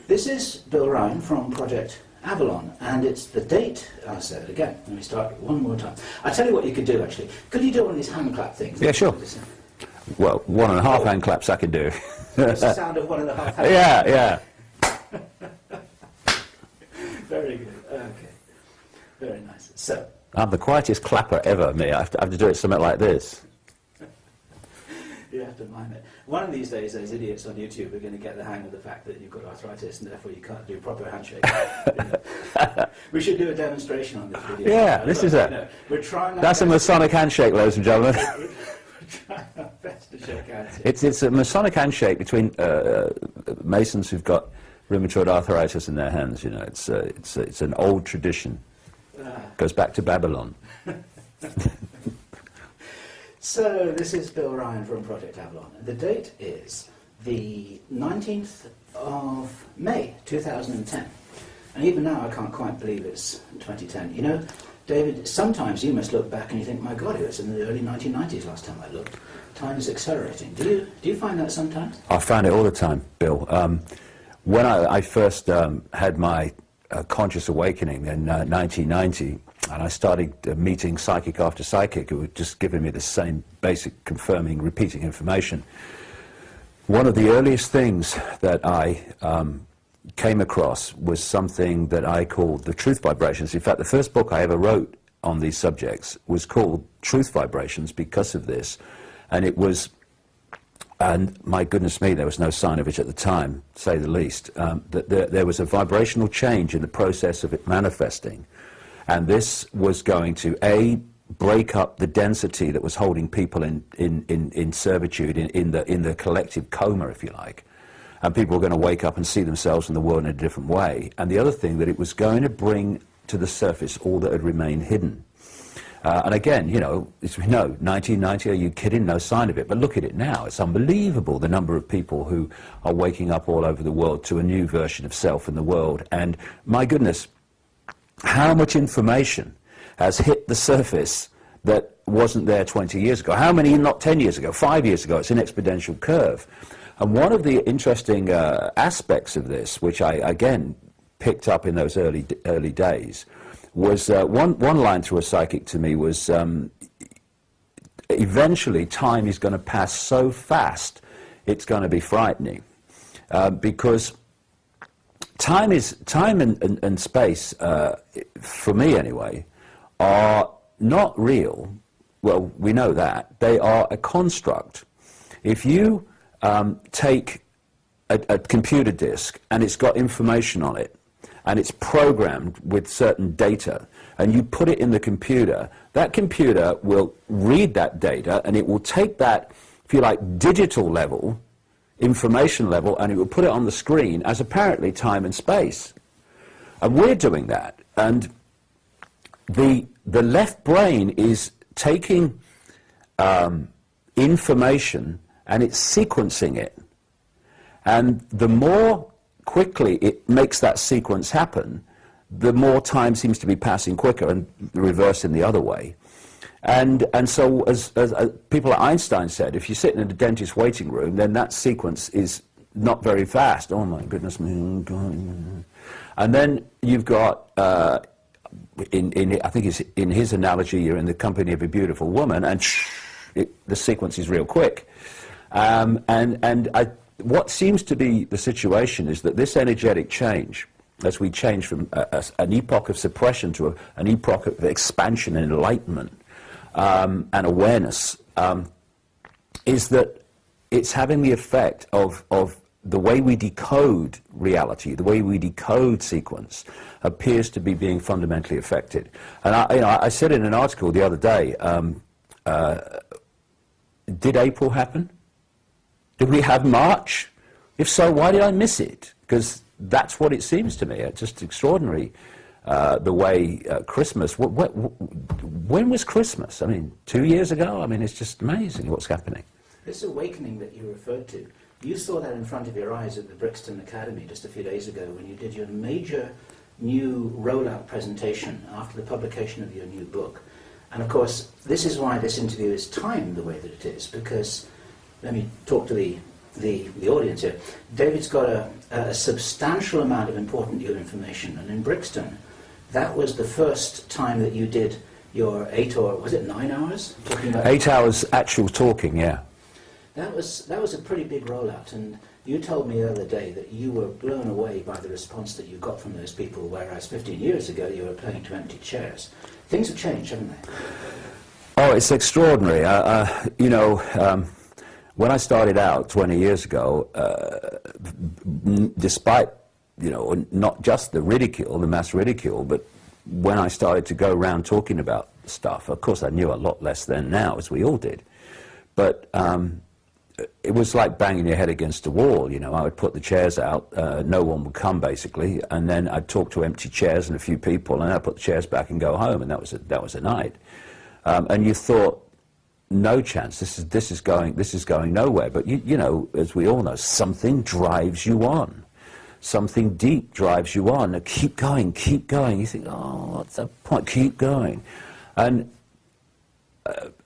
This is Bill Ryan from Project Avalon, and it's the date. I'll say it again. Let me start one more time. I'll tell you what you could do, actually. Could you do one of these hand clap things? Yeah, sure. Well, 1.5 hand claps I can do. That's the sound of 1.5 hand Yeah. Very good. Okay. Very nice. So. I'm the quietest clapper ever, me. I have to do it something like this. You have to mime it. One of these days, those idiots on YouTube are going to get the hang of the fact that you've got arthritis and therefore you can't do proper handshake. We should do a demonstration on this video. Yeah, this is it. We're trying. That's a Masonic handshake, ladies and gentlemen. We're trying our best to shake hands. It's a Masonic handshake between Masons who've got rheumatoid arthritis in their hands. You know, it's an old tradition. Goes back to Babylon. So this is Bill Ryan from Project Avalon. The date is the 19th of May 2010. And even now I can't quite believe it's 2010. You know, David, sometimes you must look back and you think, my God, it was in the early 1990s last time I looked. Time is accelerating. Do you find that sometimes? I find it all the time, Bill. When I first had my conscious awakening in 1990, and I started meeting psychic after psychic who were just giving me the same basic confirming, repeating information. One of the earliest things that I came across was something that I called the truth vibrations. In fact, the first book I ever wrote on these subjects was called Truth Vibrations because of this. And it was, and my goodness me, there was no sign of it at the time, to say the least, that there was a vibrational change in the process of it manifesting. And this was going to, A, break up the density that was holding people in servitude, in the collective coma, if you like. And people were going to wake up and see themselves in the world in a different way. And the other thing, that it was going to bring to the surface all that had remained hidden. And again, you know, as we know, 1990, are you kidding? No sign of it. But look at it now. It's unbelievable, the number of people who are waking up all over the world to a new version of self in the world. And my goodness, how much information has hit the surface that wasn't there 20 years ago? How many, not 10 years ago, 5 years ago? It's an exponential curve. And one of the interesting aspects of this, which I, again, picked up in those early days, was one line through a psychic to me was, eventually time is going to pass so fast, it's going to be frightening. Because time and space, for me anyway, are not real. Well, we know that. They are a construct. If you take a computer disk and it's got information on it, and it's programmed with certain data, and you put it in the computer, that computer will read that data, and it will take that, if you like, digital level, information level, and it will put it on the screen as apparently time and space. And we're doing that. And the left brain is taking information and it's sequencing it. And the more quickly it makes that sequence happen, the more time seems to be passing quicker, and the reverse in the other way. And so, as people like Einstein said, if you sit in a dentist waiting room, then that sequence is not very fast. Oh my goodness me. And then you've got, I think it's in his analogy, you're in the company of a beautiful woman, and the sequence is real quick. What seems to be the situation is that this energetic change, as we change from an epoch of suppression to an epoch of expansion and enlightenment and awareness, is that it's having the effect of the way we decode reality, the way we decode sequence, appears to be being fundamentally affected. And I said in an article the other day, did April happen? Did we have March? If so, why did I miss it? Because that's what it seems to me. It's just extraordinary, the way Christmas... when was Christmas? I mean, 2 years ago? I mean, it's just amazing what's happening. This awakening that you referred to, you saw that in front of your eyes at the Brixton Academy just a few days ago when you did your major new rollout presentation after the publication of your new book. And of course, this is why this interview is timed the way that it is, because... Let me talk to the the audience here, David's got a substantial amount of important new information, and in Brixton, that was the first time that you did your 8 or was it 9 hours? Talking about 8 hours actual talking, yeah. That was a pretty big rollout, and you told me the other day that you were blown away by the response that you got from those people, whereas 15 years ago you were playing to empty chairs. Things have changed, haven't they? Oh, it's extraordinary. You know, when I started out 20 years ago, despite, you know, not just the ridicule, the mass ridicule, but when I started to go around talking about stuff, of course I knew a lot less then now, as we all did, but it was like banging your head against a wall. You know, I would put the chairs out, no one would come basically, and then I'd talk to empty chairs and a few people, and I'd put the chairs back and go home, and that was a night. And you thought, no chance, this is going nowhere. But you know, as we all know, something drives you on. Something deep drives you on. Keep going, keep going. You think, oh, what's the point? Keep going. And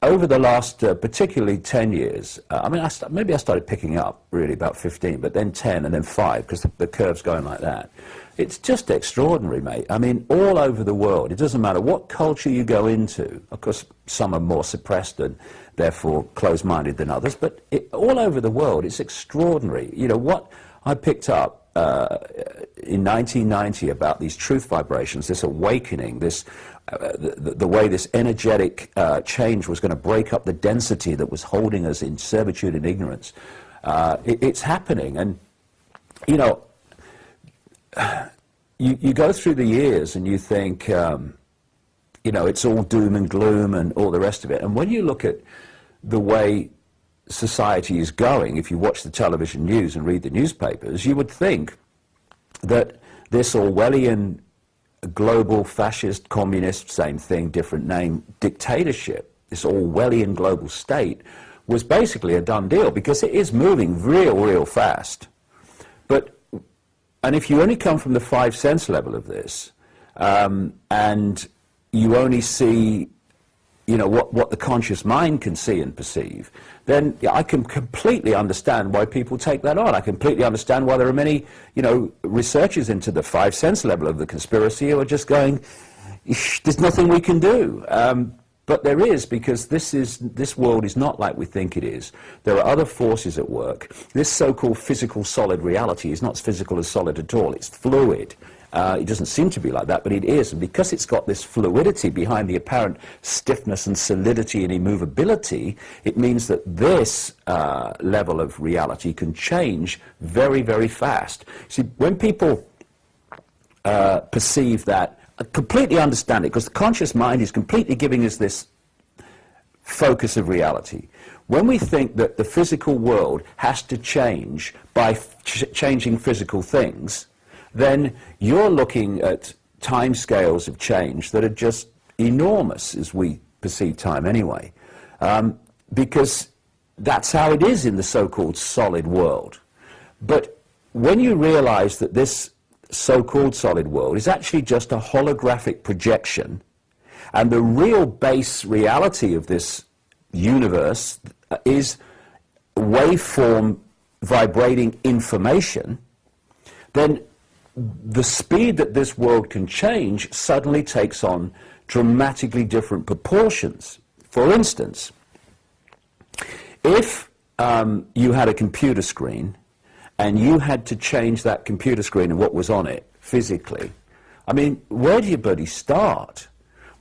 over the last, particularly 10 years, I mean, maybe I started picking up really about 15, but then 10 and then 5, because the curve's going like that. It's just extraordinary, mate. I mean, all over the world, it doesn't matter what culture you go into. Of course, some are more suppressed and therefore closed-minded than others, but all over the world, it's extraordinary. You know, what I picked up in 1990 about these truth vibrations, this awakening, this the way this energetic change was going to break up the density that was holding us in servitude and ignorance. It's happening, and you know, you go through the years and you think, you know, it's all doom and gloom and all the rest of it. And when you look at the way society is going, if you watch the television news and read the newspapers, you would think that this Orwellian global fascist, communist, same thing, different name, dictatorship, this Orwellian global state, was basically a done deal, because it is moving real fast. And if you only come from the 5 sense level of this, and you only see, you know, what the conscious mind can see and perceive, then yeah, I can completely understand why people take that on. I completely understand why there are many, you know, researchers into the 5 sense level of the conspiracy who are just going, there's nothing we can do. But there is, because this world is not like we think it is. There are other forces at work. This so-called physical solid reality is not as physical as solid at all. It's fluid. It doesn't seem to be like that, but it is. And because it's got this fluidity behind the apparent stiffness and solidity and immovability, it means that this level of reality can change very fast. See, when people perceive that, I completely understand it, because the conscious mind is completely giving us this focus of reality. When we think that the physical world has to change by changing physical things, then you're looking at time scales of change that are just enormous, as we perceive time anyway, because that's how it is in the so-called solid world. But when you realize that this so-called solid world is actually just a holographic projection, and the real base reality of this universe is waveform vibrating information, then the speed that this world can change suddenly takes on dramatically different proportions. For instance, if you had a computer screen and you had to change that computer screen and what was on it physically, I mean, where do you bloody start?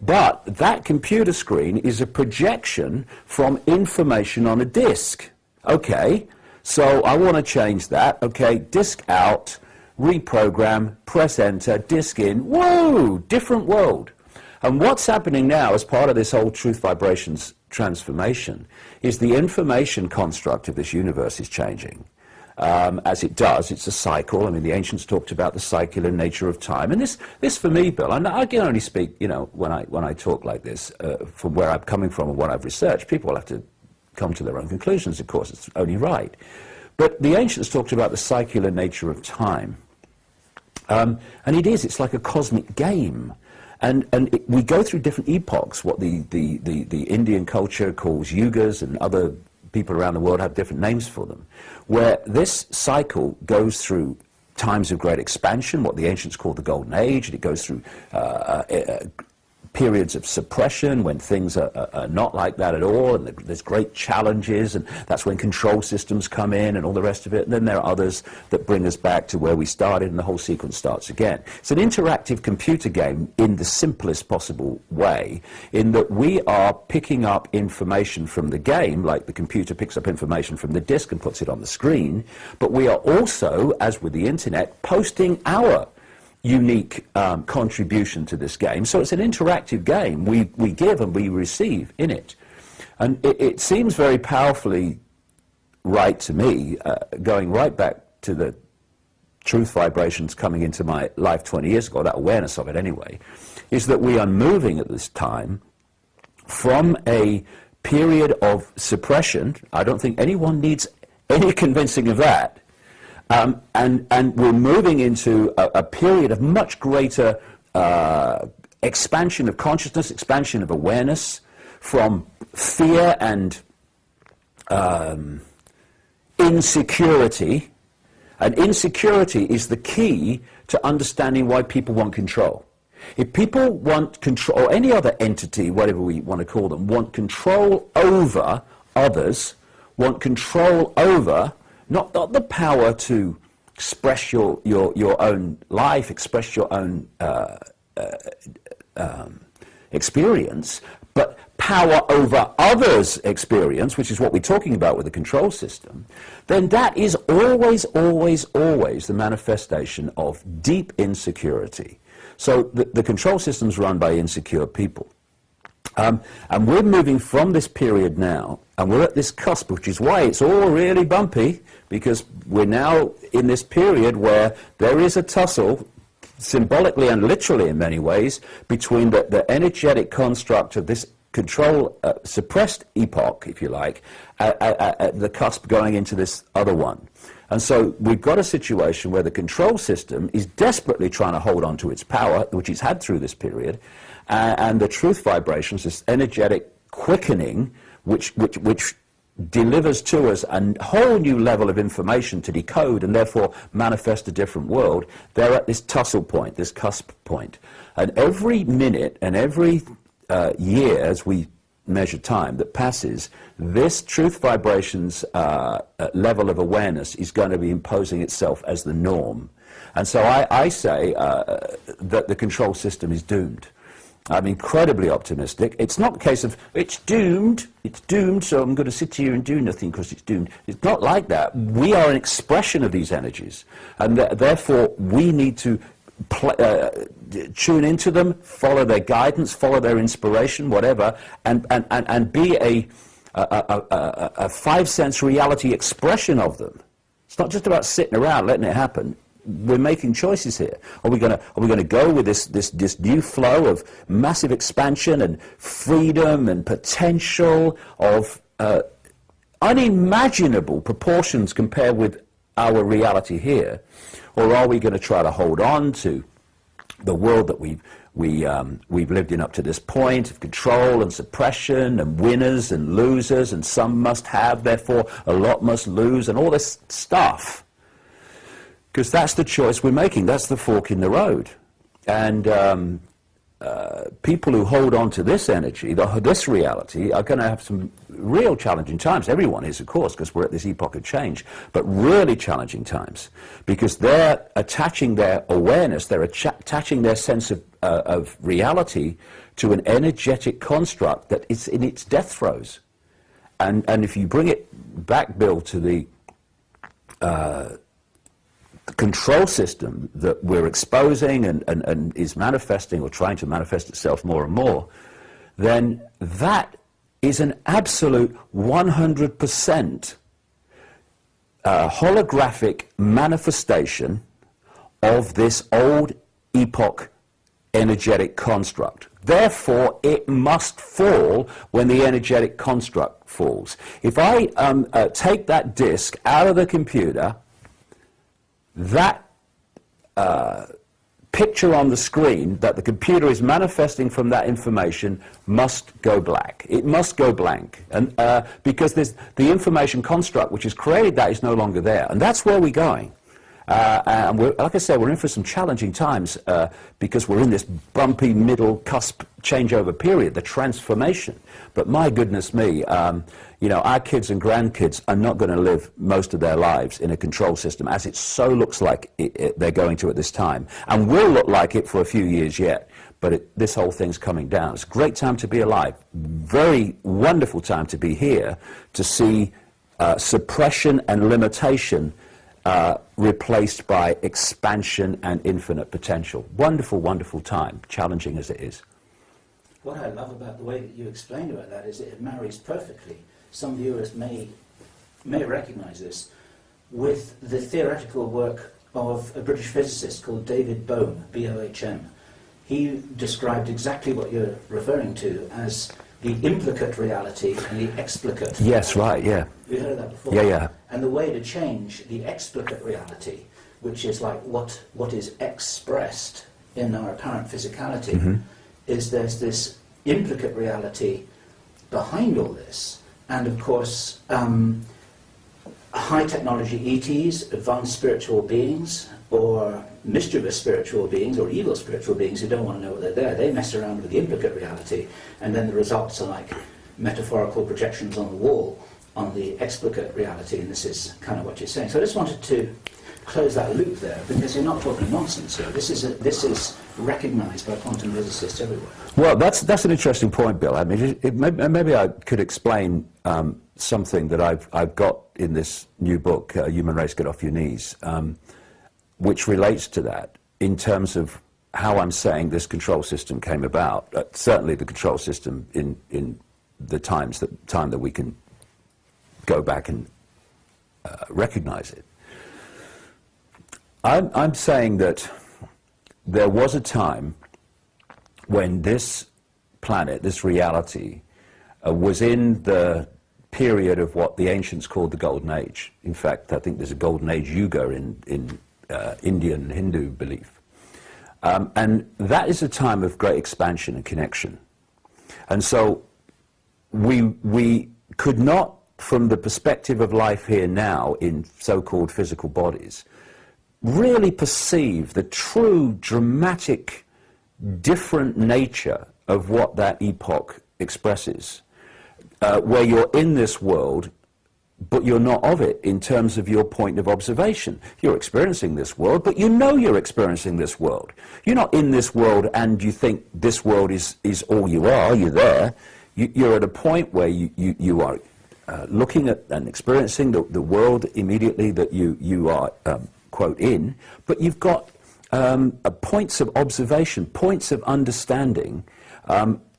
But that computer screen is a projection from information on a disk. Okay, so I want to change that. Okay, disk out, reprogram, press enter, disk in. Whoa, different world. And what's happening now as part of this whole truth vibrations transformation is the information construct of this universe is changing. As it does, it's a cycle. I mean, the ancients talked about the cyclic nature of time. And this for me, Bill, and I can only speak, you know, when I talk like this, from where I'm coming from and what I've researched. People will have to come to their own conclusions, of course. It's only right. But the ancients talked about the cyclic nature of time. And it's like a cosmic game. And we go through different epochs, what the Indian culture calls yugas, and other people around the world have different names for them, where this cycle goes through times of great expansion, what the ancients called the Golden Age, and it goes through periods of suppression when things are not like that at all, and there's great challenges, and that's when control systems come in and all the rest of it. And then there are others that bring us back to where we started, and the whole sequence starts again. It's an interactive computer game in the simplest possible way, in that we are picking up information from the game, like the computer picks up information from the disk and puts it on the screen, but we are also, as with the internet, posting our unique contribution to this game. So it's an interactive game. We give and we receive in it. And it seems very powerfully right to me, going right back to the truth vibrations coming into my life 20 years ago, that awareness of it anyway, is that we are moving at this time from a period of suppression. I don't think anyone needs any convincing of that. And we're moving into a period of much greater expansion of consciousness, expansion of awareness, from fear and insecurity. And insecurity is the key to understanding why people want control. If people want control, or any other entity, whatever we want to call them, want control over others, want control over not the power to express your own life, express your own experience, but power over others' experience, which is what we're talking about with the control system, then that is always, always, always the manifestation of deep insecurity. So the control system's run by insecure people. And we're moving from this period now, and we're at this cusp, which is why it's all really bumpy, because we're now in this period where there is a tussle, symbolically and literally in many ways, between the energetic construct of this control suppressed epoch, if you like, at the cusp going into this other one. And so we've got a situation where the control system is desperately trying to hold on to its power, which it's had through this period, and the truth vibrations, this energetic quickening, which delivers to us a whole new level of information to decode and therefore manifest a different world. They're at this tussle point, this cusp point. And every minute and every year, as we measure time that passes, this truth vibrations level of awareness is going to be imposing itself as the norm. And so I say that the control system is doomed. I'm incredibly optimistic. It's not a case of, it's doomed, so I'm going to sit here and do nothing because it's doomed. It's not like that. We are an expression of these energies, and therefore we need to tune into them, follow their guidance, follow their inspiration, whatever, and be a five-sense reality expression of them. It's not just about sitting around letting it happen. We're making choices here. Are we going to go with this new flow of massive expansion and freedom and potential of unimaginable proportions compared with our reality here, or are we going to try to hold on to the world that we've lived in up to this point of control and suppression and winners and losers, and some must have, therefore a lot must lose, and all this stuff? Because that's the choice we're making. That's the fork in the road. And people who hold on to this energy, this reality, are going to have some real challenging times. Everyone is, of course, because we're at this epoch of change. But really challenging times, because they're attaching their awareness, they're attaching their sense of reality to an energetic construct that is in its death throes. And if you bring it back, Bill, to the control system that we're exposing and is manifesting or trying to manifest itself more and more, then that is an absolute 100% holographic manifestation of this old epoch energetic construct. Therefore, it must fall when the energetic construct falls. If I take that disk out of the computer, that picture on the screen that the computer is manifesting from that information must go black. It must go blank. And, because the information construct which has created that is no longer there. And that's where we're going. And like I said, we're in for some challenging times because we're in this bumpy middle cusp changeover period, the transformation. But my goodness me, you know, our kids and grandkids are not going to live most of their lives in a control system as it so looks like they're going to at this time. And will look like it for a few years yet. But this whole thing's coming down. It's a great time to be alive. Very wonderful time to be here to see suppression and limitation replaced by expansion and infinite potential. Wonderful, wonderful time, challenging as it is. What I love about the way that you explained about that is it marries perfectly. Some viewers may recognize this with the theoretical work of a British physicist called David Bohm, B-O-H-M. He described exactly what you're referring to as the implicate reality and the explicate. Yes, right, yeah. You heard of that before? Yeah, yeah. And the way to change the explicate reality, which is like what is expressed in our apparent physicality, is there's this implicate reality behind all this. And of course, high technology ETs, advanced spiritual beings, or mischievous spiritual beings, or evil spiritual beings who don't want to know what they're there, they mess around with the implicate reality, and then the results are like metaphorical projections on the wall on the explicate reality, and this is kind of what you're saying. So I just wanted to close that loop there, because you're not talking nonsense here. This is recognised by quantum physicists everywhere. Well, that's an interesting point, Bill. I mean, maybe I could explain something that I've got in this new book, Human Race, Get Off Your Knees, which relates to that in terms of how I'm saying this control system came about. Certainly the control system in the time that we can go back and recognize it. I'm saying that there was a time when this planet, this reality, was in the period of what the ancients called the Golden Age. In fact, I think there's a Golden Age Yuga in Indian Hindu belief. And that is a time of great expansion and connection. And so we could not, from the perspective of life here now in so-called physical bodies, really perceive the true dramatic different nature of what that epoch expresses, where you're in this world but you're not of it in terms of your point of observation. You're experiencing this world, but you know you're experiencing this world. You're not in this world and you think this world is all you are. You're there. You're at a point where you are looking at and experiencing the world immediately that you are, quote, in, but you've got points of observation, points of understanding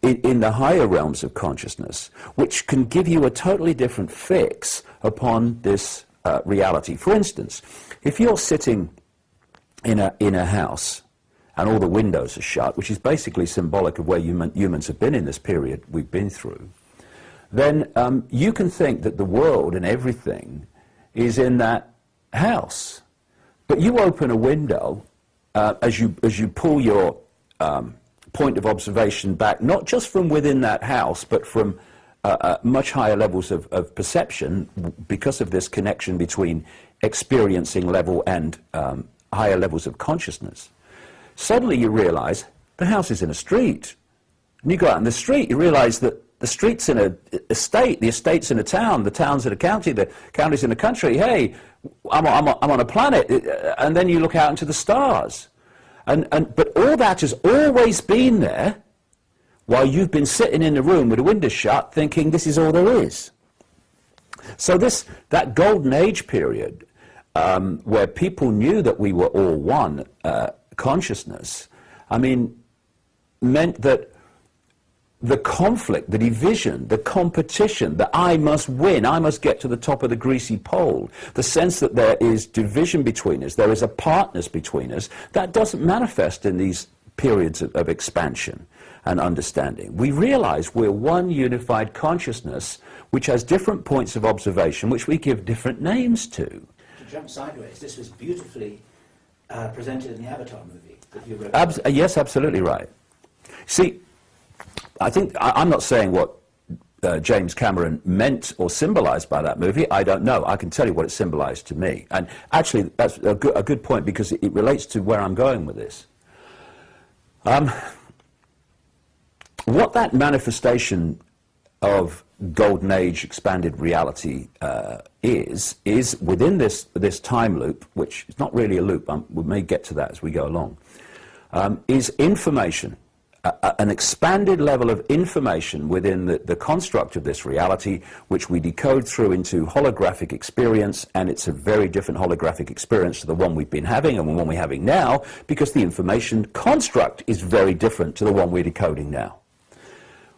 in the higher realms of consciousness, which can give you a totally different fix upon this reality. For instance, if you're sitting in a house and all the windows are shut, which is basically symbolic of where humans have been in this period we've been through, then you can think that the world and everything is in that house. But you open a window as you pull your point of observation back, not just from within that house, but from much higher levels of perception, because of this connection between experiencing level and higher levels of consciousness. Suddenly you realize the house is in a street. And you go out in the street, you realize that the street's in an estate, the estate's in a town, the town's in a county, the county's in a country. Hey, I'm on a planet. And then you look out into the stars. But all that has always been there while you've been sitting in the room with the windows shut thinking this is all there is. So that golden age period where people knew that we were all one consciousness, I mean, meant that the conflict, the division, the competition, that I must win, I must get to the top of the greasy pole, the sense that there is division between us, there is a partness between us, that doesn't manifest in these periods of expansion and understanding. We realize we're one unified consciousness which has different points of observation which we give different names to. To jump sideways, this was beautifully presented in the Avatar movie that you wrote. Yes, absolutely right. See, I think, I'm not saying what James Cameron meant or symbolized by that movie. I don't know. I can tell you what it symbolized to me. And actually, that's a good point, because it relates to where I'm going with this. What that manifestation of Golden Age expanded reality is within this time loop, which is not really a loop, we may get to that as we go along, is information. An expanded level of information within the construct of this reality, which we decode through into holographic experience, and it's a very different holographic experience to the one we've been having and the one we're having now, because the information construct is very different to the one we're decoding now.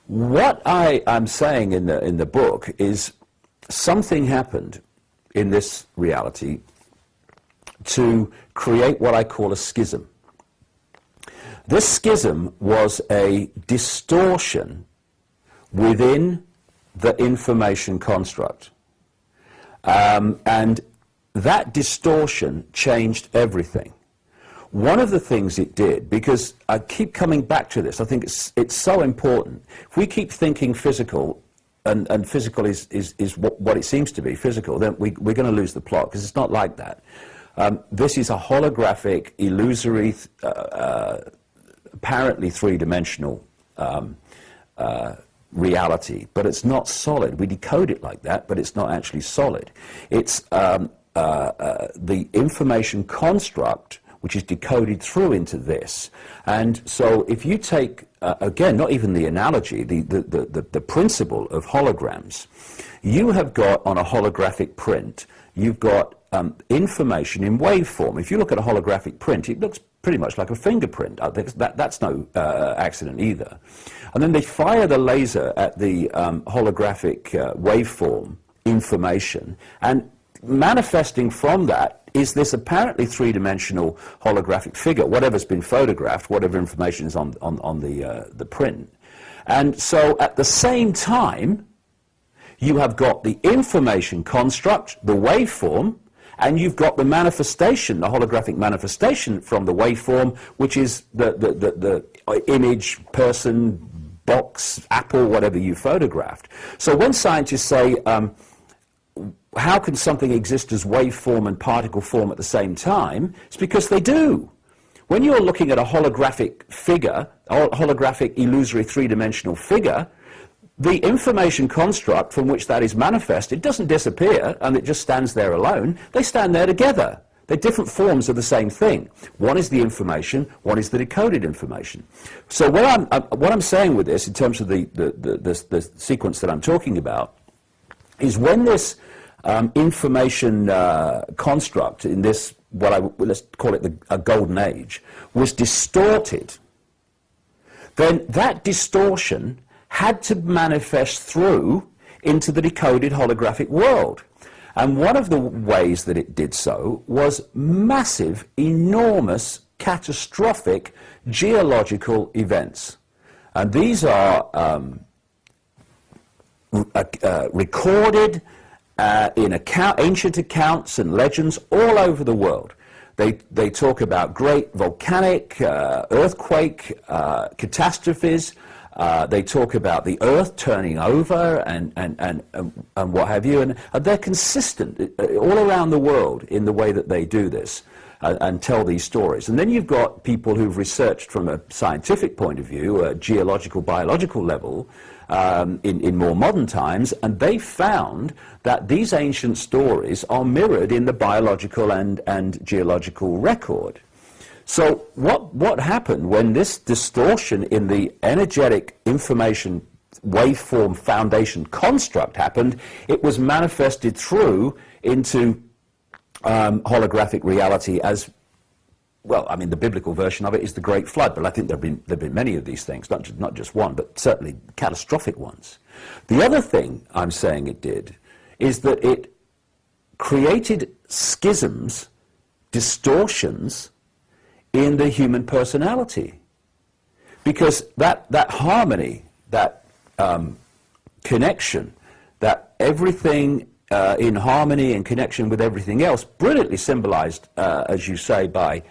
What I am saying in the book is something happened in this reality to create what I call a schism. This schism was a distortion within the information construct. And that distortion changed everything. One of the things it did, because I keep coming back to this, I think it's so important. If we keep thinking physical, and physical is what it seems to be, physical, then we're going to lose the plot, because it's not like that. This is a holographic, illusory, apparently three-dimensional reality, but it's not solid. We decode it like that, but it's not actually solid. It's the information construct which is decoded through into this. And so if you take, again, not even the analogy, the principle of holograms, you have got on a holographic print, you've got information in waveform. If you look at a holographic print, it looks pretty much like a fingerprint. That's no accident either. And then they fire the laser at the holographic waveform information, and manifesting from that is this apparently three-dimensional holographic figure, whatever's been photographed, whatever information is on the print. And so at the same time, you have got the information construct, the waveform, and you've got the manifestation, the holographic manifestation from the waveform, which is the image, person, box, apple, whatever you photographed. So when scientists say, how can something exist as waveform and particle form at the same time? It's because they do. When you're looking at a holographic figure, a holographic illusory three-dimensional figure, the information construct from which that is manifested doesn't disappear and it just stands there alone. They stand there together. They're different forms of the same thing. One is the information, one is the decoded information. So what I'm saying with this, in terms of the sequence that I'm talking about, is when this information construct in this, let's call it a golden age, was distorted, then that distortion had to manifest through into the decoded holographic world. And one of the ways that it did so was massive, enormous, catastrophic geological events. And these are recorded in ancient accounts and legends all over the world. They talk about great volcanic, earthquake, catastrophes. They talk about the earth turning over and what have you. And they're consistent all around the world in the way that they do this and tell these stories. And then you've got people who've researched from a scientific point of view, a geological, biological level, in more modern times, and they found that these ancient stories are mirrored in the biological and geological record. So what happened when this distortion in the energetic information waveform foundation construct happened? It was manifested through into holographic reality as, well, I mean, the biblical version of it is the Great Flood, but I think there have been many of these things, not just one, but certainly catastrophic ones. The other thing I'm saying it did is that it created schisms, distortions in the human personality. Because that harmony, that connection, that everything in harmony and connection with everything else, brilliantly symbolized, as you say, by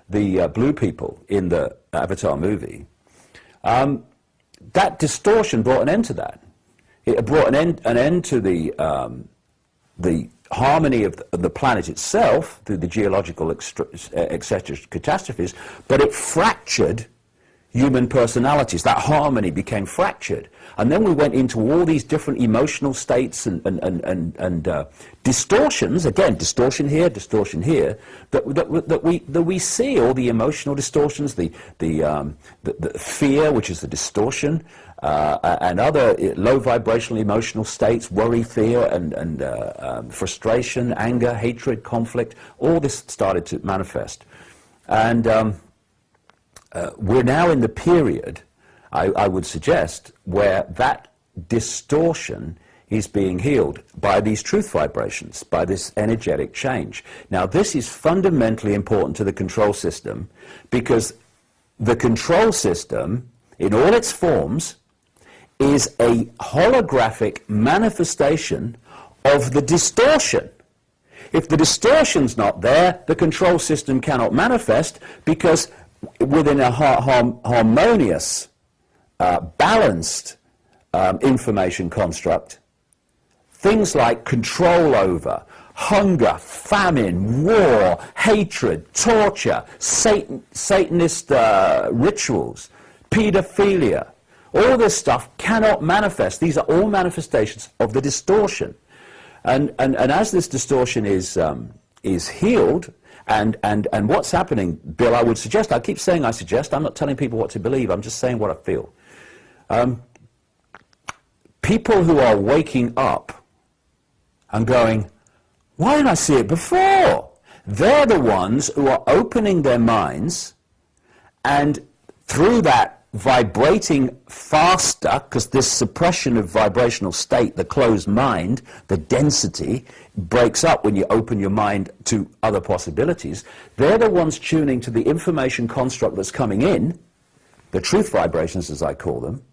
the blue people in the Avatar movie, that distortion brought an end to that. It brought an end to the harmony of the planet itself through the geological etc. catastrophes, but it fractured human personalities. That harmony became fractured. And then we went into all these different emotional states and distortions, again, distortion here, that we see, all the emotional distortions, the fear, which is the distortion, and other low vibrational emotional states, worry, fear, and frustration, anger, hatred, conflict, all this started to manifest. And we're now in the period, I would suggest, where that distortion is being healed by these truth vibrations, by this energetic change. Now, this is fundamentally important to the control system, because the control system, in all its forms, is a holographic manifestation of the distortion. If the distortion's not there, the control system cannot manifest, because within a harmonious, balanced information construct, things like control over, hunger, famine, war, hatred, torture, Satanist rituals, pedophilia, all this stuff cannot manifest. These are all manifestations of the distortion. And as this distortion is healed, and what's happening, Bill, I would suggest, I keep saying I suggest, I'm not telling people what to believe, I'm just saying what I feel. People who are waking up and going, why didn't I see it before? They're the ones who are opening their minds, and through that vibrating faster, because this suppression of vibrational state, the closed mind, the density, breaks up when you open your mind to other possibilities. They're the ones tuning to the information construct that's coming in, the truth vibrations as I call them,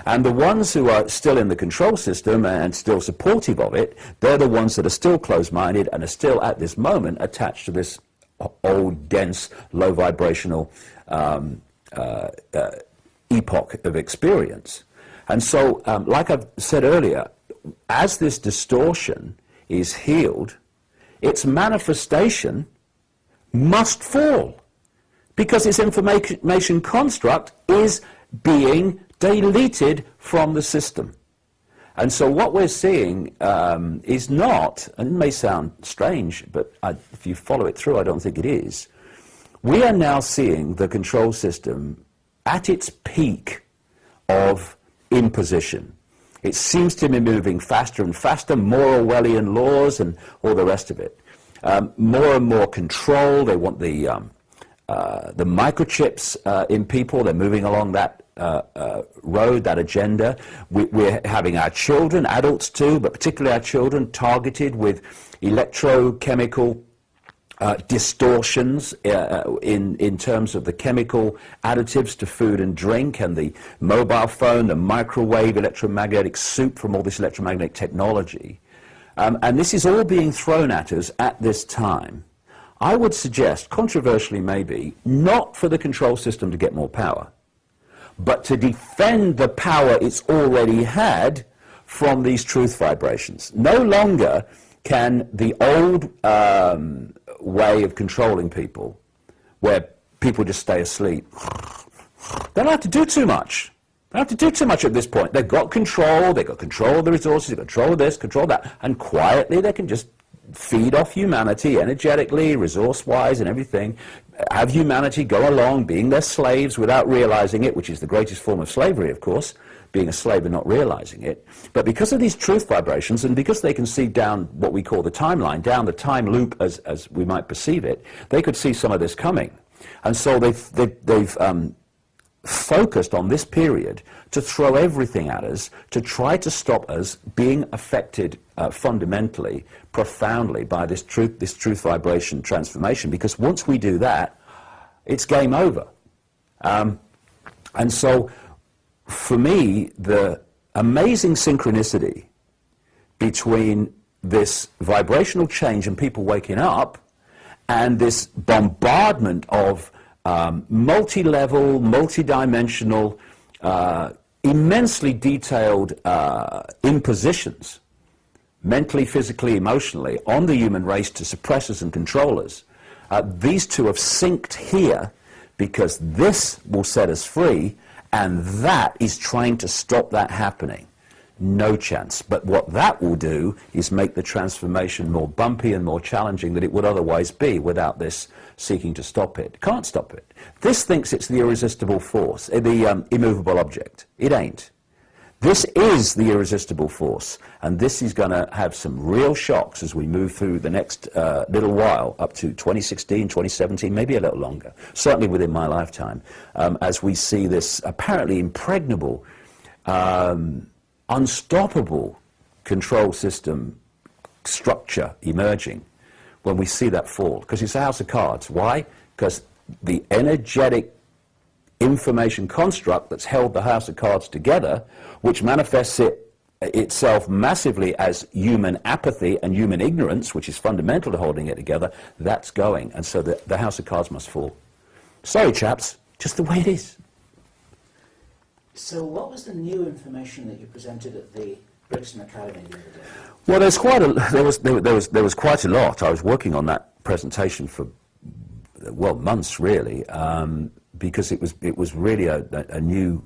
and the ones who are still in the control system and still supportive of it, they're the ones that are still closed-minded and are still at this moment attached to this old, dense, low vibrational epoch of experience. And so, like I've said earlier, as this distortion is healed, its manifestation must fall, because its information construct is being deleted from the system. And so what we're seeing is not, and it may sound strange, but if you follow it through, I don't think it is, we are now seeing the control system at its peak of imposition. It seems to be moving faster and faster, more Orwellian laws and all the rest of it. More and more control. They want the microchips in people. They're moving along that road, that agenda. We're having our children, adults too, but particularly our children, targeted with electrochemical distortions in terms of the chemical additives to food and drink, and the mobile phone, the microwave, electromagnetic soup from all this electromagnetic technology. And this is all being thrown at us at this time. I would suggest, controversially maybe, not for the control system to get more power, but to defend the power it's already had from these truth vibrations. No longer can the old way of controlling people, where people just stay asleep, they don't have to do too much. They don't have to do too much at this point. They've got control of the resources, they've got control of this, control of that, and quietly they can just feed off humanity energetically, resource-wise and everything, have humanity go along being their slaves without realizing it, which is the greatest form of slavery, of course, being a slave and not realizing it. But because of these truth vibrations, and because they can see down what we call the timeline, down the time loop as we might perceive it, they could see some of this coming. And so they've focused on this period to throw everything at us, to try to stop us being affected fundamentally, profoundly by this truth vibration transformation, because once we do that, it's game over. And so for me, the amazing synchronicity between this vibrational change and people waking up and this bombardment of multi-level, multi-dimensional, immensely detailed impositions, mentally, physically, emotionally, on the human race to suppressors and controllers. These two have synced here because this will set us free, and that is trying to stop that happening. No chance. But what that will do is make the transformation more bumpy and more challenging than it would otherwise be without this seeking to stop it. Can't stop it. This thinks it's the irresistible force, the immovable object. It ain't. This is the irresistible force, and this is going to have some real shocks as we move through the next little while, up to 2016, 2017, maybe a little longer, certainly within my lifetime, as we see this apparently impregnable, unstoppable control system structure emerging. When we see that fall, because it's a house of cards. Why? Because the energetic information construct that's held the house of cards together, which manifests itself massively as human apathy and human ignorance, which is fundamental to holding it together, that's going. And so the house of cards must fall. Sorry, chaps, just the way it is. So what was the new information that you presented at the Brixton Academy the other day? Well, there was quite a lot. I was working on that presentation for, well, months really, because it was really a new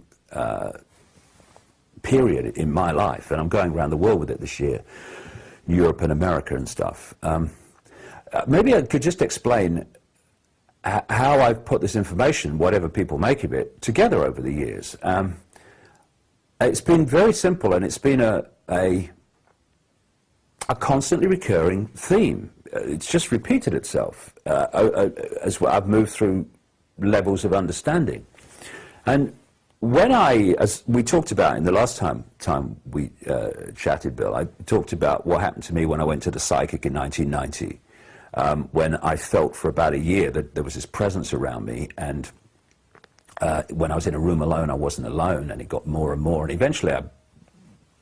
period in my life, and I'm going around the world with it this year, Europe and America and stuff. Maybe I could just explain how I've put this information, whatever people make of it, together over the years. It's been very simple, and it's been a constantly recurring theme. It's just repeated itself as I've moved through levels of understanding. And as we talked about in the last time we chatted, Bill, I talked about what happened to me when I went to the psychic in 1990, when I felt for about a year that there was this presence around me, and when I was in a room alone, I wasn't alone, and it got more and more, and eventually,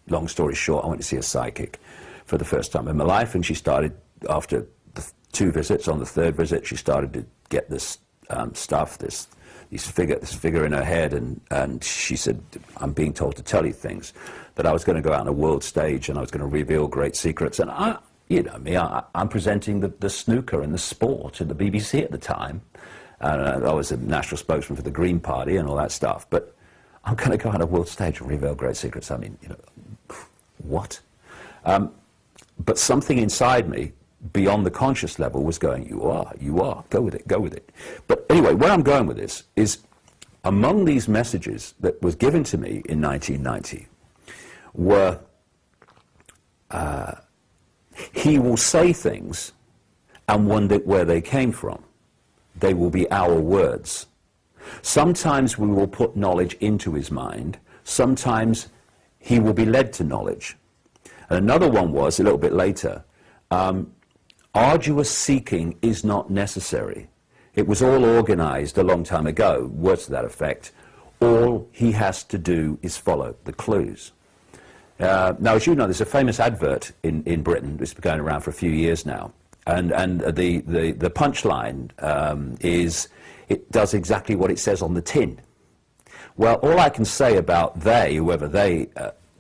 long story short, I went to see a psychic for the first time in my life, and she started, after the 2 visits, on the 3rd visit, she started to get this stuff, this figure in her head, and she said, I'm being told to tell you things, that I was going to go out on a world stage and I was going to reveal great secrets. And you know me, I'm presenting the snooker and the sport at the BBC at the time. I was a national spokesman for the Green Party and all that stuff, but I'm going to go on a world stage and reveal great secrets. I mean, you know, what? But something inside me, beyond the conscious level, was going, you are, go with it. But anyway, where I'm going with this is, among these messages that was given to me in 1990 were, he will say things and wonder where they came from. They will be our words. Sometimes we will put knowledge into his mind. Sometimes he will be led to knowledge. And another one was, a little bit later, arduous seeking is not necessary. It was all organized a long time ago, words to that effect. All he has to do is follow the clues. Now, as you know, there's a famous advert in Britain that's been going around for a few years now. And the punchline is, it does exactly what it says on the tin. Well, all I can say about they, whoever they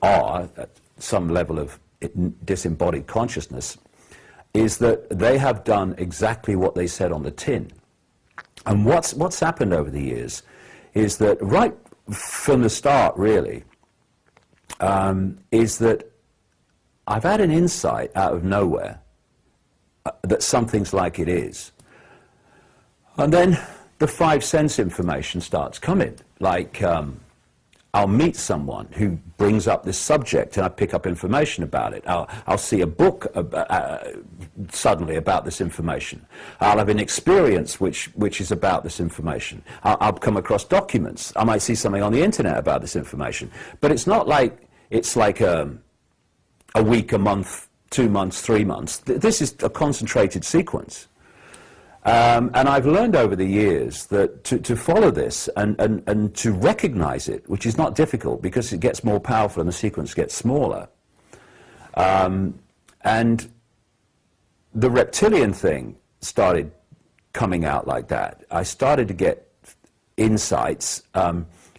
are, at some level of disembodied consciousness, is that they have done exactly what they said on the tin. And what's happened over the years is that right from the start, really, is that I've had an insight out of nowhere that something's like it is. And then the 5 sense information starts coming, like I'll meet someone who brings up this subject and I pick up information about it. I'll see a book suddenly about this information. I'll have an experience which is about this information. I'll come across documents. I might see something on the internet about this information. But it's not like it's like a week, a month, 2 months, 3 months. This is a concentrated sequence. And I've learned over the years that to follow this and to recognize it, which is not difficult because it gets more powerful and the sequence gets smaller. And the reptilian thing started coming out like that. I started to get insights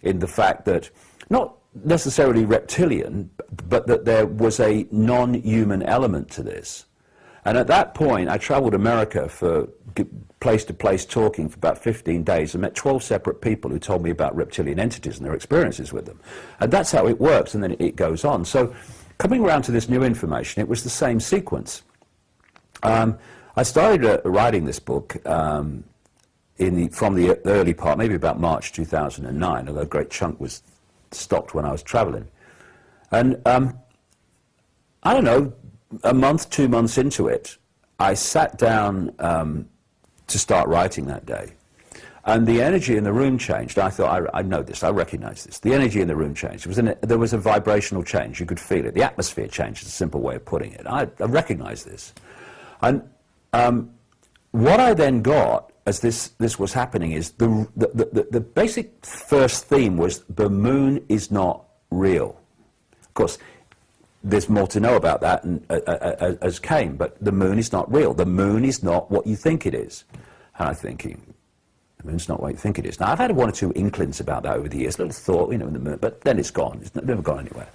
in the fact that, not necessarily reptilian, but that there was a non-human element to this. And at that point, I traveled America for place to place talking for about 15 days and met 12 separate people who told me about reptilian entities and their experiences with them. And that's how it works, and then it goes on. So coming around to this new information, it was the same sequence. I started writing this book from the early part, maybe about March 2009, although a great chunk was stopped when I was traveling. And I don't know, a month, 2 months into it, I sat down to start writing that day. And the energy in the room changed. I thought, I know this, I recognize this. The energy in the room changed. There was a vibrational change. You could feel it. The atmosphere changed, is a simple way of putting it. I recognized this. And what I then got as this was happening is the basic first theme was the moon is not real. Of course, there's more to know about that as came, but the moon is not real. The moon is not what you think it is. And I'm thinking, the moon's not what you think it is. Now, I've had one or two inklings about that over the years, little thought, you know, in the moon, but then it's gone. It's never gone anywhere.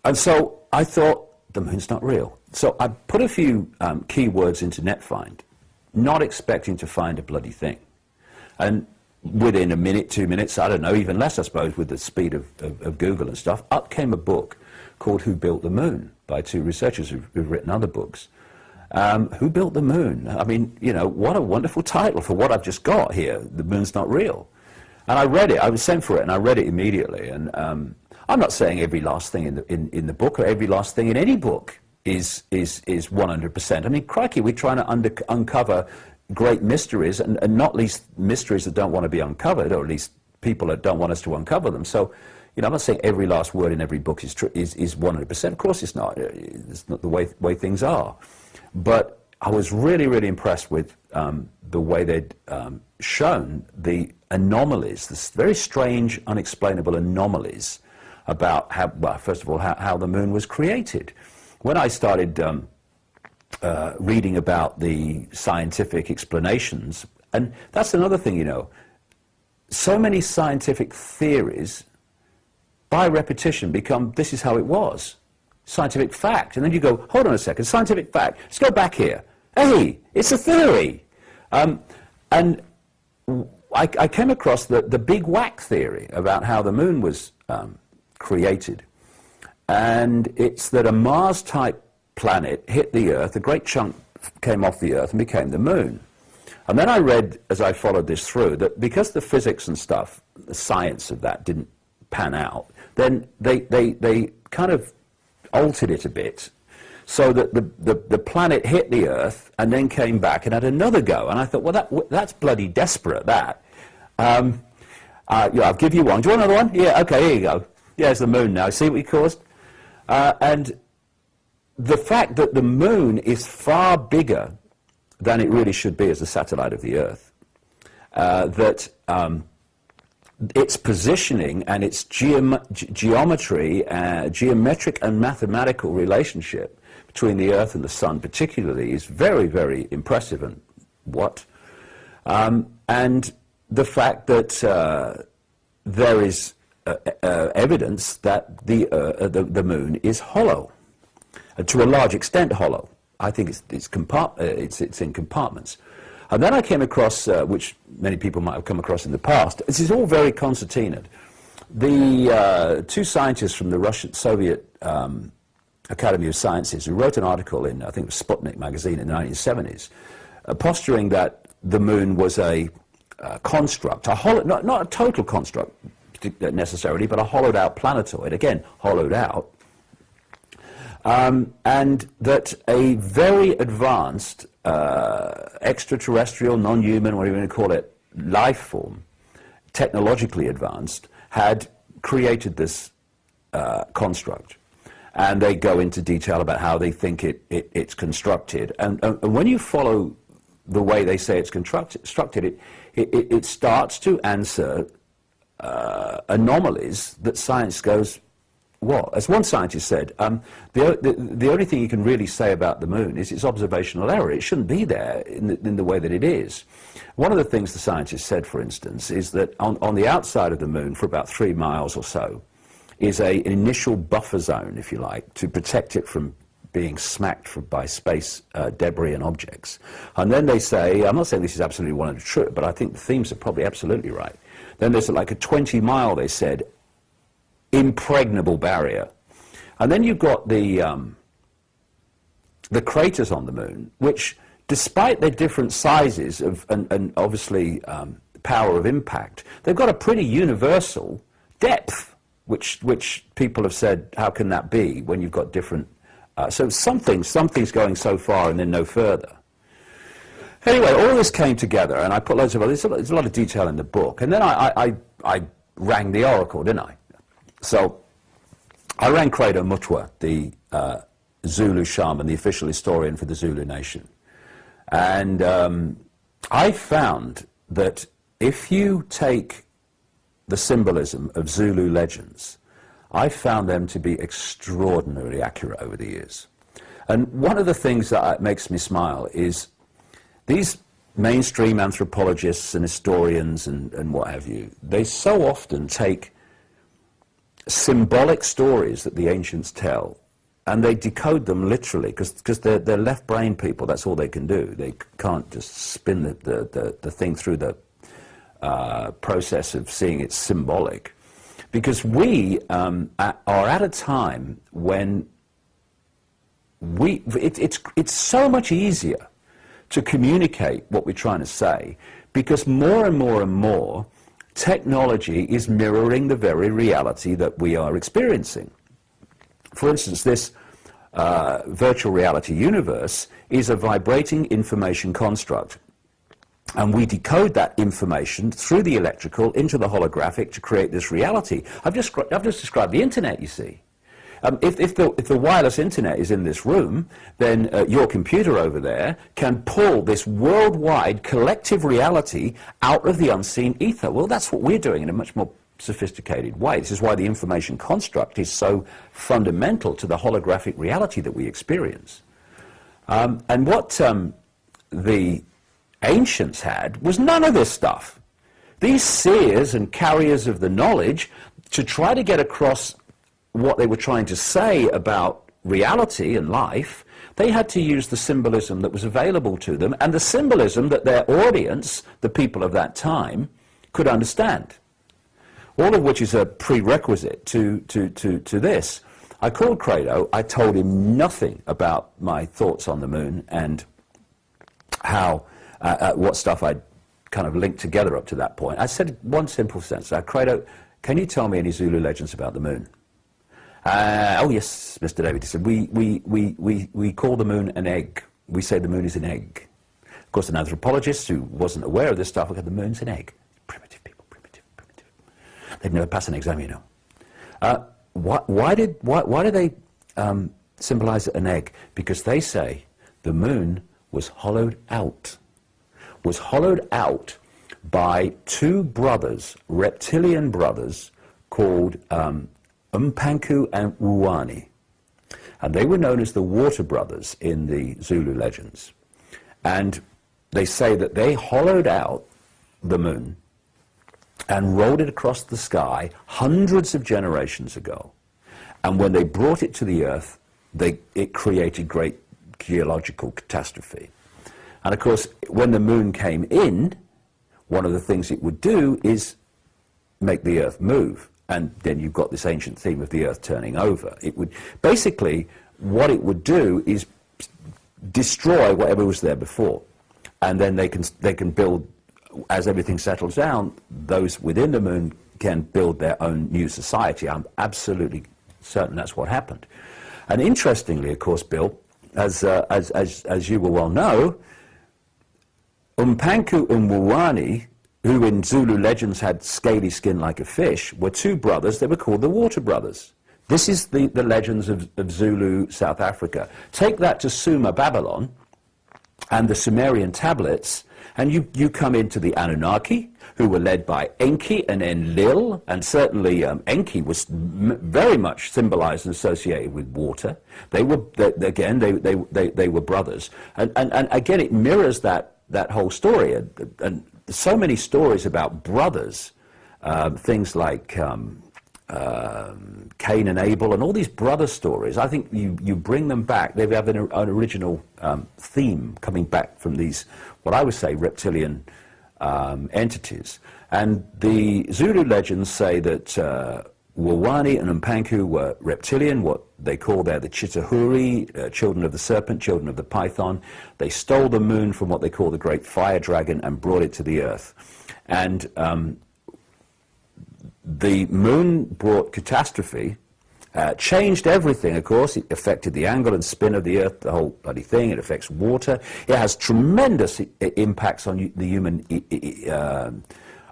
And so I thought, the moon's not real. So I put a few keywords into NetFind, not expecting to find a bloody thing. And within a minute, 2 minutes, I don't know, even less, I suppose, with the speed of Google and stuff, up came a book called Who Built the Moon by two researchers who've written other books. Who Built the Moon? I mean, you know, what a wonderful title for what I've just got here. The moon's not real. And I read it. I was sent for it, and I read it immediately. And I'm not saying every last thing in the book or every last thing in any book is 100%. I mean, crikey, we're trying to uncover great mysteries, and not least mysteries that don't want to be uncovered, or at least people that don't want us to uncover them. So, you know, I'm not saying every last word in every book is 100%. Of course it's not. It's not the way things are. But I was really, really impressed with the way they'd shown the anomalies, this very strange, unexplainable anomalies about how, well, first of all, how the moon was created. When I started reading about the scientific explanations, and that's another thing, you know, so many scientific theories, by repetition, become, this is how it was, scientific fact. And then you go, hold on a second, scientific fact, let's go back here. Hey, it's a theory. And I came across the big whack theory about how the moon was created. And it's that a Mars-type planet hit the Earth, a great chunk came off the Earth and became the moon. And then I read, as I followed this through, that because the physics and stuff, the science of that didn't pan out, then they kind of altered it a bit, so that the planet hit the Earth and then came back and had another go. And I thought, well, that's bloody desperate, that. Yeah, I'll give you one. Do you want another one? Yeah, okay, here you go. Yeah, it's the moon now. See what you caused? And the fact that the moon is far bigger than it really should be as a satellite of the Earth, that its positioning and its geometry, geometric and mathematical relationship between the Earth and the Sun particularly is very, very impressive. And and the fact that there is evidence that the moon is hollow, to a large extent hollow. I think it's in compartments. And then I came across, which many people might have come across in the past, this is all very concertinaed. The two scientists from the Soviet Academy of Sciences who wrote an article in, I think it was Sputnik magazine in the 1970s, posturing that the moon was a construct, not a total construct necessarily, but a hollowed out planetoid, again, hollowed out, and that a very advanced extraterrestrial, non-human, whatever you want to call it, life form, technologically advanced, had created this construct. And they go into detail about how they think it's constructed. And when you follow the way they say it's constructed, it starts to answer anomalies that science goes, what? As one scientist said, the only thing you can really say about the moon is its observational error. It shouldn't be there in the way that it is. One of the things the scientist said, for instance, is that on the outside of the moon, for about 3 miles or so, is an initial buffer zone, if you like, to protect it from being smacked by space debris and objects. And then they say, I'm not saying this is absolutely 100% true, but I think the themes are probably absolutely right. Then there's like a 20-mile, they said, impregnable barrier. And then you've got the craters on the moon, which, despite their different sizes and obviously power of impact, they've got a pretty universal depth, which people have said, how can that be when you've got different... so something's going so far and then no further. Anyway, all this came together, and I put loads of... There's a lot of detail in the book. And then I rang the oracle, didn't I? So I rang Credo Mutwa, the Zulu shaman, the official historian for the Zulu nation. And I found that if you take the symbolism of Zulu legends, I found them to be extraordinarily accurate over the years. And one of the things that makes me smile is these mainstream anthropologists and historians and what have you, they so often take symbolic stories that the ancients tell and they decode them literally, because they're left brain people. That's all they can do. They can't just spin the thing through the process of seeing it's symbolic. Because we are at a time when it's so much easier to communicate what we're trying to say, because more and more and more technology is mirroring the very reality that we are experiencing. For instance, this virtual reality universe is a vibrating information construct. And we decode that information through the electrical into the holographic to create this reality. I've just described the internet, you see. If the wireless internet is in this room, then your computer over there can pull this worldwide collective reality out of the unseen ether. Well, that's what we're doing in a much more sophisticated way. This is why the information construct is so fundamental to the holographic reality that we experience. And what the ancients had was none of this stuff. These seers and carriers of the knowledge, to try to get across what they were trying to say about reality and life, they had to use the symbolism that was available to them, and the symbolism that their audience, the people of that time, could understand. All of which is a prerequisite to this. I called Credo. I told him nothing about my thoughts on the moon and how what stuff I'd kind of linked together up to that point. I said one simple sentence. Credo, can you tell me any Zulu legends about the moon? Oh yes, Mr. David. He said, we call the moon an egg. We say the moon is an egg. Of course, an anthropologist who wasn't aware of this stuff looked at the moon's an egg. Primitive people, primitive. They'd never pass an exam, you know. Why do they symbolize an egg? Because they say the moon was hollowed out. Was hollowed out by two brothers, reptilian brothers, called Umpanku and Wuani. And they were known as the Water Brothers in the Zulu legends. And they say that they hollowed out the moon and rolled it across the sky hundreds of generations ago. And when they brought it to the earth, it created great geological catastrophe. And of course, when the moon came in, one of the things it would do is make the earth move. And then you've got this ancient theme of the earth turning over. It would, basically, what it would do is destroy whatever was there before. And then they can build, as everything settles down, those within the moon can build their own new society. I'm absolutely certain that's what happened. And interestingly, of course, Bill, as you will well know, Umpanku and Wuani, who in Zulu legends had scaly skin like a fish, were two brothers. They were called the Water Brothers. This is the legends of Zulu South Africa. Take that to Sumer, Babylon, and the Sumerian tablets, and you come into the Anunnaki, who were led by Enki and Enlil, and certainly Enki was very much symbolized and associated with water. They were, again, they were brothers. And again, it mirrors that whole story. And so many stories about brothers, things like Cain and Abel, and all these brother stories. I think you bring them back. They have an original theme coming back from these, what I would say, reptilian entities. And the Zulu legends say that Wawani and Mpanku were reptilian, what they call there the Chitahuri, children of the serpent, children of the python. They stole the moon from what they call the great fire dragon and brought it to the earth. And the moon brought catastrophe, changed everything, of course. It affected the angle and spin of the Earth, the whole bloody thing. It affects water. It has tremendous impacts on the human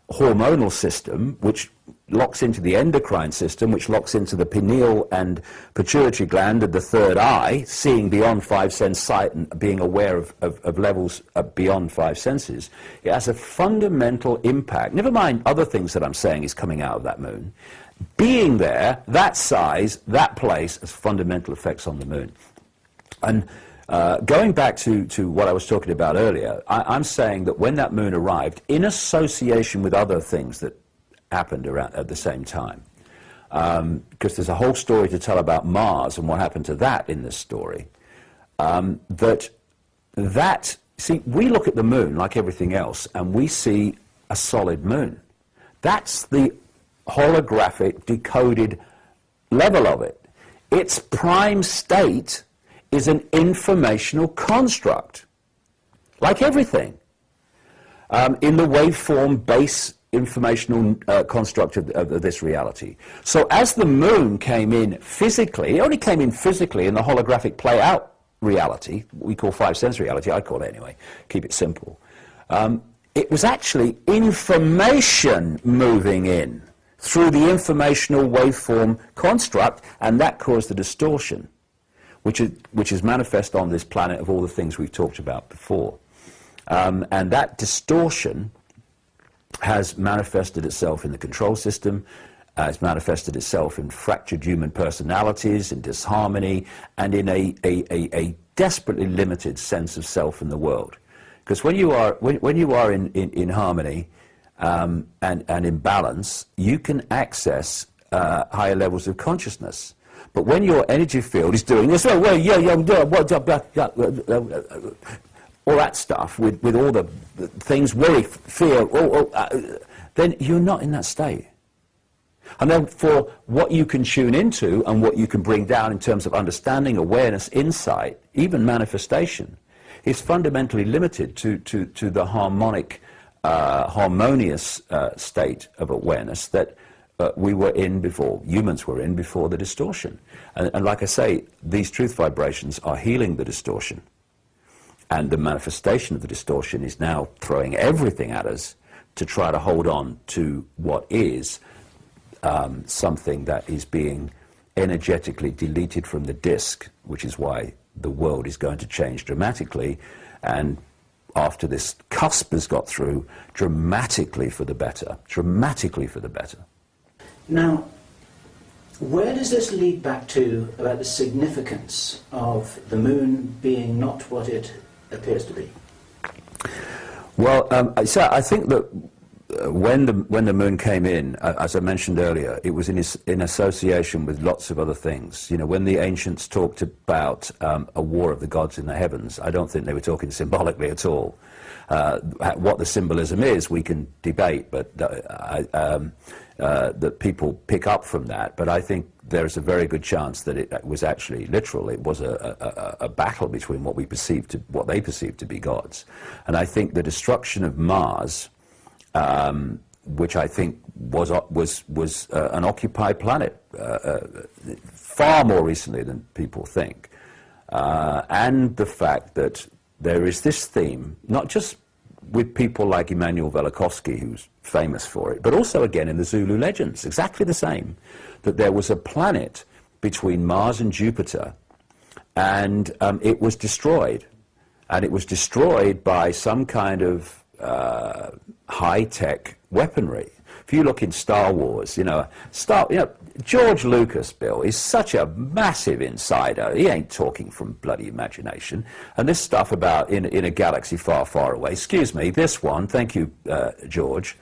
hormonal system, which locks into the endocrine system, which locks into the pineal and pituitary gland and the third eye, seeing beyond five sense sight and being aware of levels beyond five senses. It has a fundamental impact. Never mind other things that I'm saying is coming out of that moon. Being there, that size, that place, has fundamental effects on the moon. And going back to what I was talking about earlier, I'm saying that when that moon arrived, in association with other things that happened around at the same time, because there's a whole story to tell about Mars and what happened to that in this story, see, we look at the moon like everything else, and we see a solid moon. That's the holographic, decoded level of it. Its prime state is an informational construct, like everything, in the waveform base informational construct of this reality. So as the moon came in physically, it only came in physically in the holographic play-out reality, we call five-sense reality, I call it anyway, keep it simple. It was actually information moving in through the informational waveform construct, and that caused the distortion, which is manifest on this planet of all the things we've talked about before. And that distortion has manifested itself in the control system, it's manifested itself in fractured human personalities, in disharmony, and in a desperately limited sense of self in the world. Because when you are in harmony, and in balance, you can access higher levels of consciousness. But when your energy field is doing this, all that stuff, with all the things, worry, fear, then you're not in that state. And therefore, what you can tune into and what you can bring down in terms of understanding, awareness, insight, even manifestation, is fundamentally limited to the harmonious state of awareness that we were in before, humans were in before the distortion. And like I say, these truth vibrations are healing the distortion. And the manifestation of the distortion is now throwing everything at us to try to hold on to what is something that is being energetically deleted from the disk, which is why the world is going to change dramatically, and after this cusp has got through, dramatically for the better, dramatically for the better. Now, where does this lead back to about the significance of the moon being not what it appears to be? Well, so I think that when the moon came in, as I mentioned earlier, it was in association with lots of other things. You know, when the ancients talked about a war of the gods in the heavens, I don't think they were talking symbolically at all. What the symbolism is, we can debate, but that people pick up from that. But I think there's a very good chance that it was actually literal. It was a battle between what they perceived to be gods. And I think the destruction of Mars, which I think was an occupied planet far more recently than people think, and the fact that there is this theme, not just with people like Immanuel Velikovsky, who's famous for it, but also again in the Zulu legends, exactly the same, that there was a planet between Mars and Jupiter, and it was destroyed. and it was destroyed by some kind of high-tech weaponry. If you look in Star Wars, George Lucas, Bill, is such a massive insider. He ain't talking from bloody imagination. And this stuff about in a galaxy far, far away, excuse me, this one, thank you, George.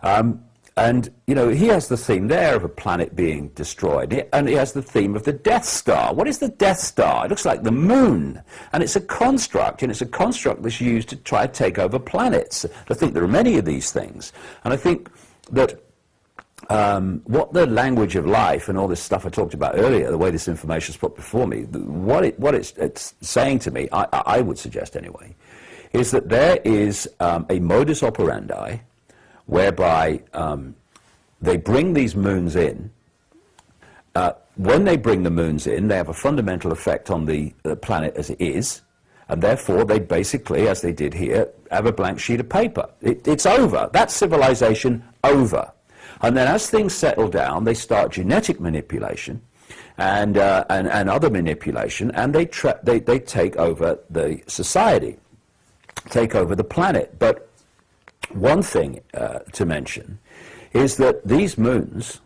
And, he has the theme there of a planet being destroyed, and he has the theme of the Death Star. What is the Death Star? It looks like the moon, and it's a construct, and it's a construct that's used to try to take over planets. I think there are many of these things, and I think that what the language of life and all this stuff I talked about earlier, the way this information is put before me, what it's saying to me, I would suggest anyway, is that there is a modus operandi whereby they bring these moons in. When they bring the moons in, they have a fundamental effect on the planet as it is, and therefore they basically, as they did here, have a blank sheet of paper. It's over. That's civilization over. And then as things settle down, they start genetic manipulation and other manipulation, and they take over the society, take over the planet. But one thing to mention is that these moons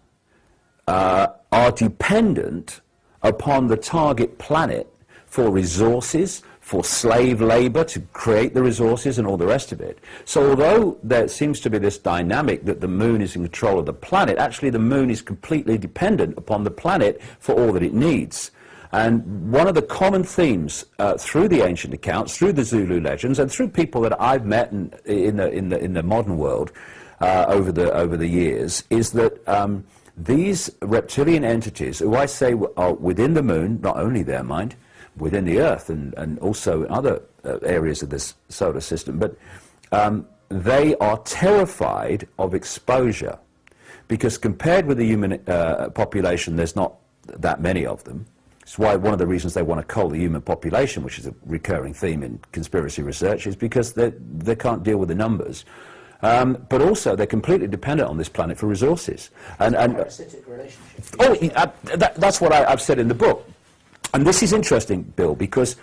are dependent upon the target planet for resources, for slave labor to create the resources and all the rest of it. So although there seems to be this dynamic that the moon is in control of the planet, actually the moon is completely dependent upon the planet for all that it needs. And one of the common themes through the ancient accounts, through the Zulu legends, and through people that I've met in the modern world over the years, is that these reptilian entities, who I say are within the moon, not only there, mind, within the Earth and also in other areas of this solar system, but they are terrified of exposure, because compared with the human population, there's not that many of them. It's why one of the reasons they want to cull the human population, which is a recurring theme in conspiracy research, is because they can't deal with the numbers. But also, they're completely dependent on this planet for resources. And parasitic relationship. That's what I've said in the book. And this is interesting, Bill, because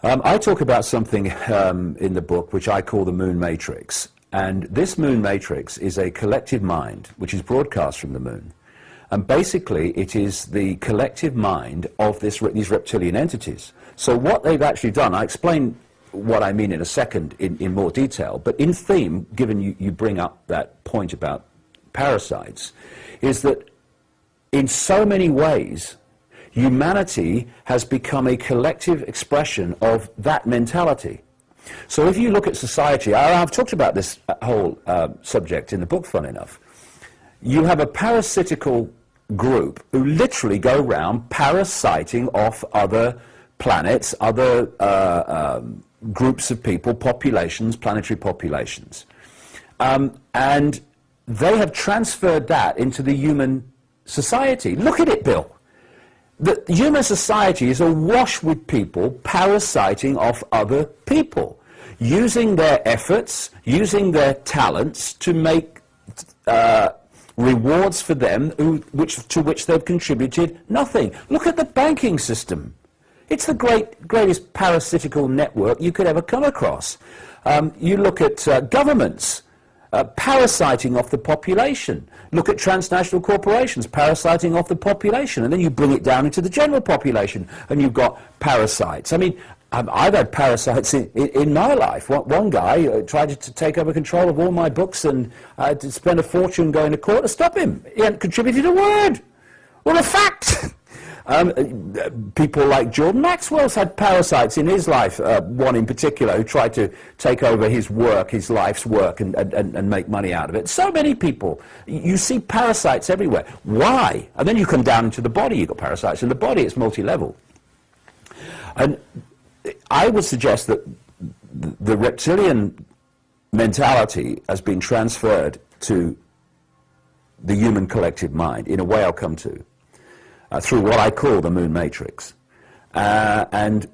I talk about something in the book which I call the moon matrix. And this moon matrix is a collective mind which is broadcast from the moon. And basically, it is the collective mind of these reptilian entities. So what they've actually done, I explain what I mean in a second in more detail, but in theme, given you bring up that point about parasites, is that in so many ways, humanity has become a collective expression of that mentality. So if you look at society, I've talked about this whole subject in the book, fun enough. You have a parasitical group who literally go around parasiting off other planets, other groups of people, populations, planetary populations. And they have transferred that into the human society. Look at it, Bill. The human society is awash with people parasiting off other people, using their efforts, using their talents to make rewards for them to which they've contributed nothing. Look at the banking system. It's the greatest parasitical network you could ever come across. You look at governments parasiting off the population. Look at transnational corporations parasiting off the population, and then you bring it down into the general population, and you've got parasites. I mean, I've had parasites in my life. One guy tried to take over control of all my books, and I had to spend a fortune going to court to stop him. He hadn't contributed a word. Well, a fact. People like Jordan Maxwell's had parasites in his life, one in particular who tried to take over his work, his life's work, and make money out of it. So many people. You see parasites everywhere. Why? And then you come down into the body, you've got parasites in the body, it's multi-level. And I would suggest that the reptilian mentality has been transferred to the human collective mind, in a way I'll come to. Through what I call the moon matrix. And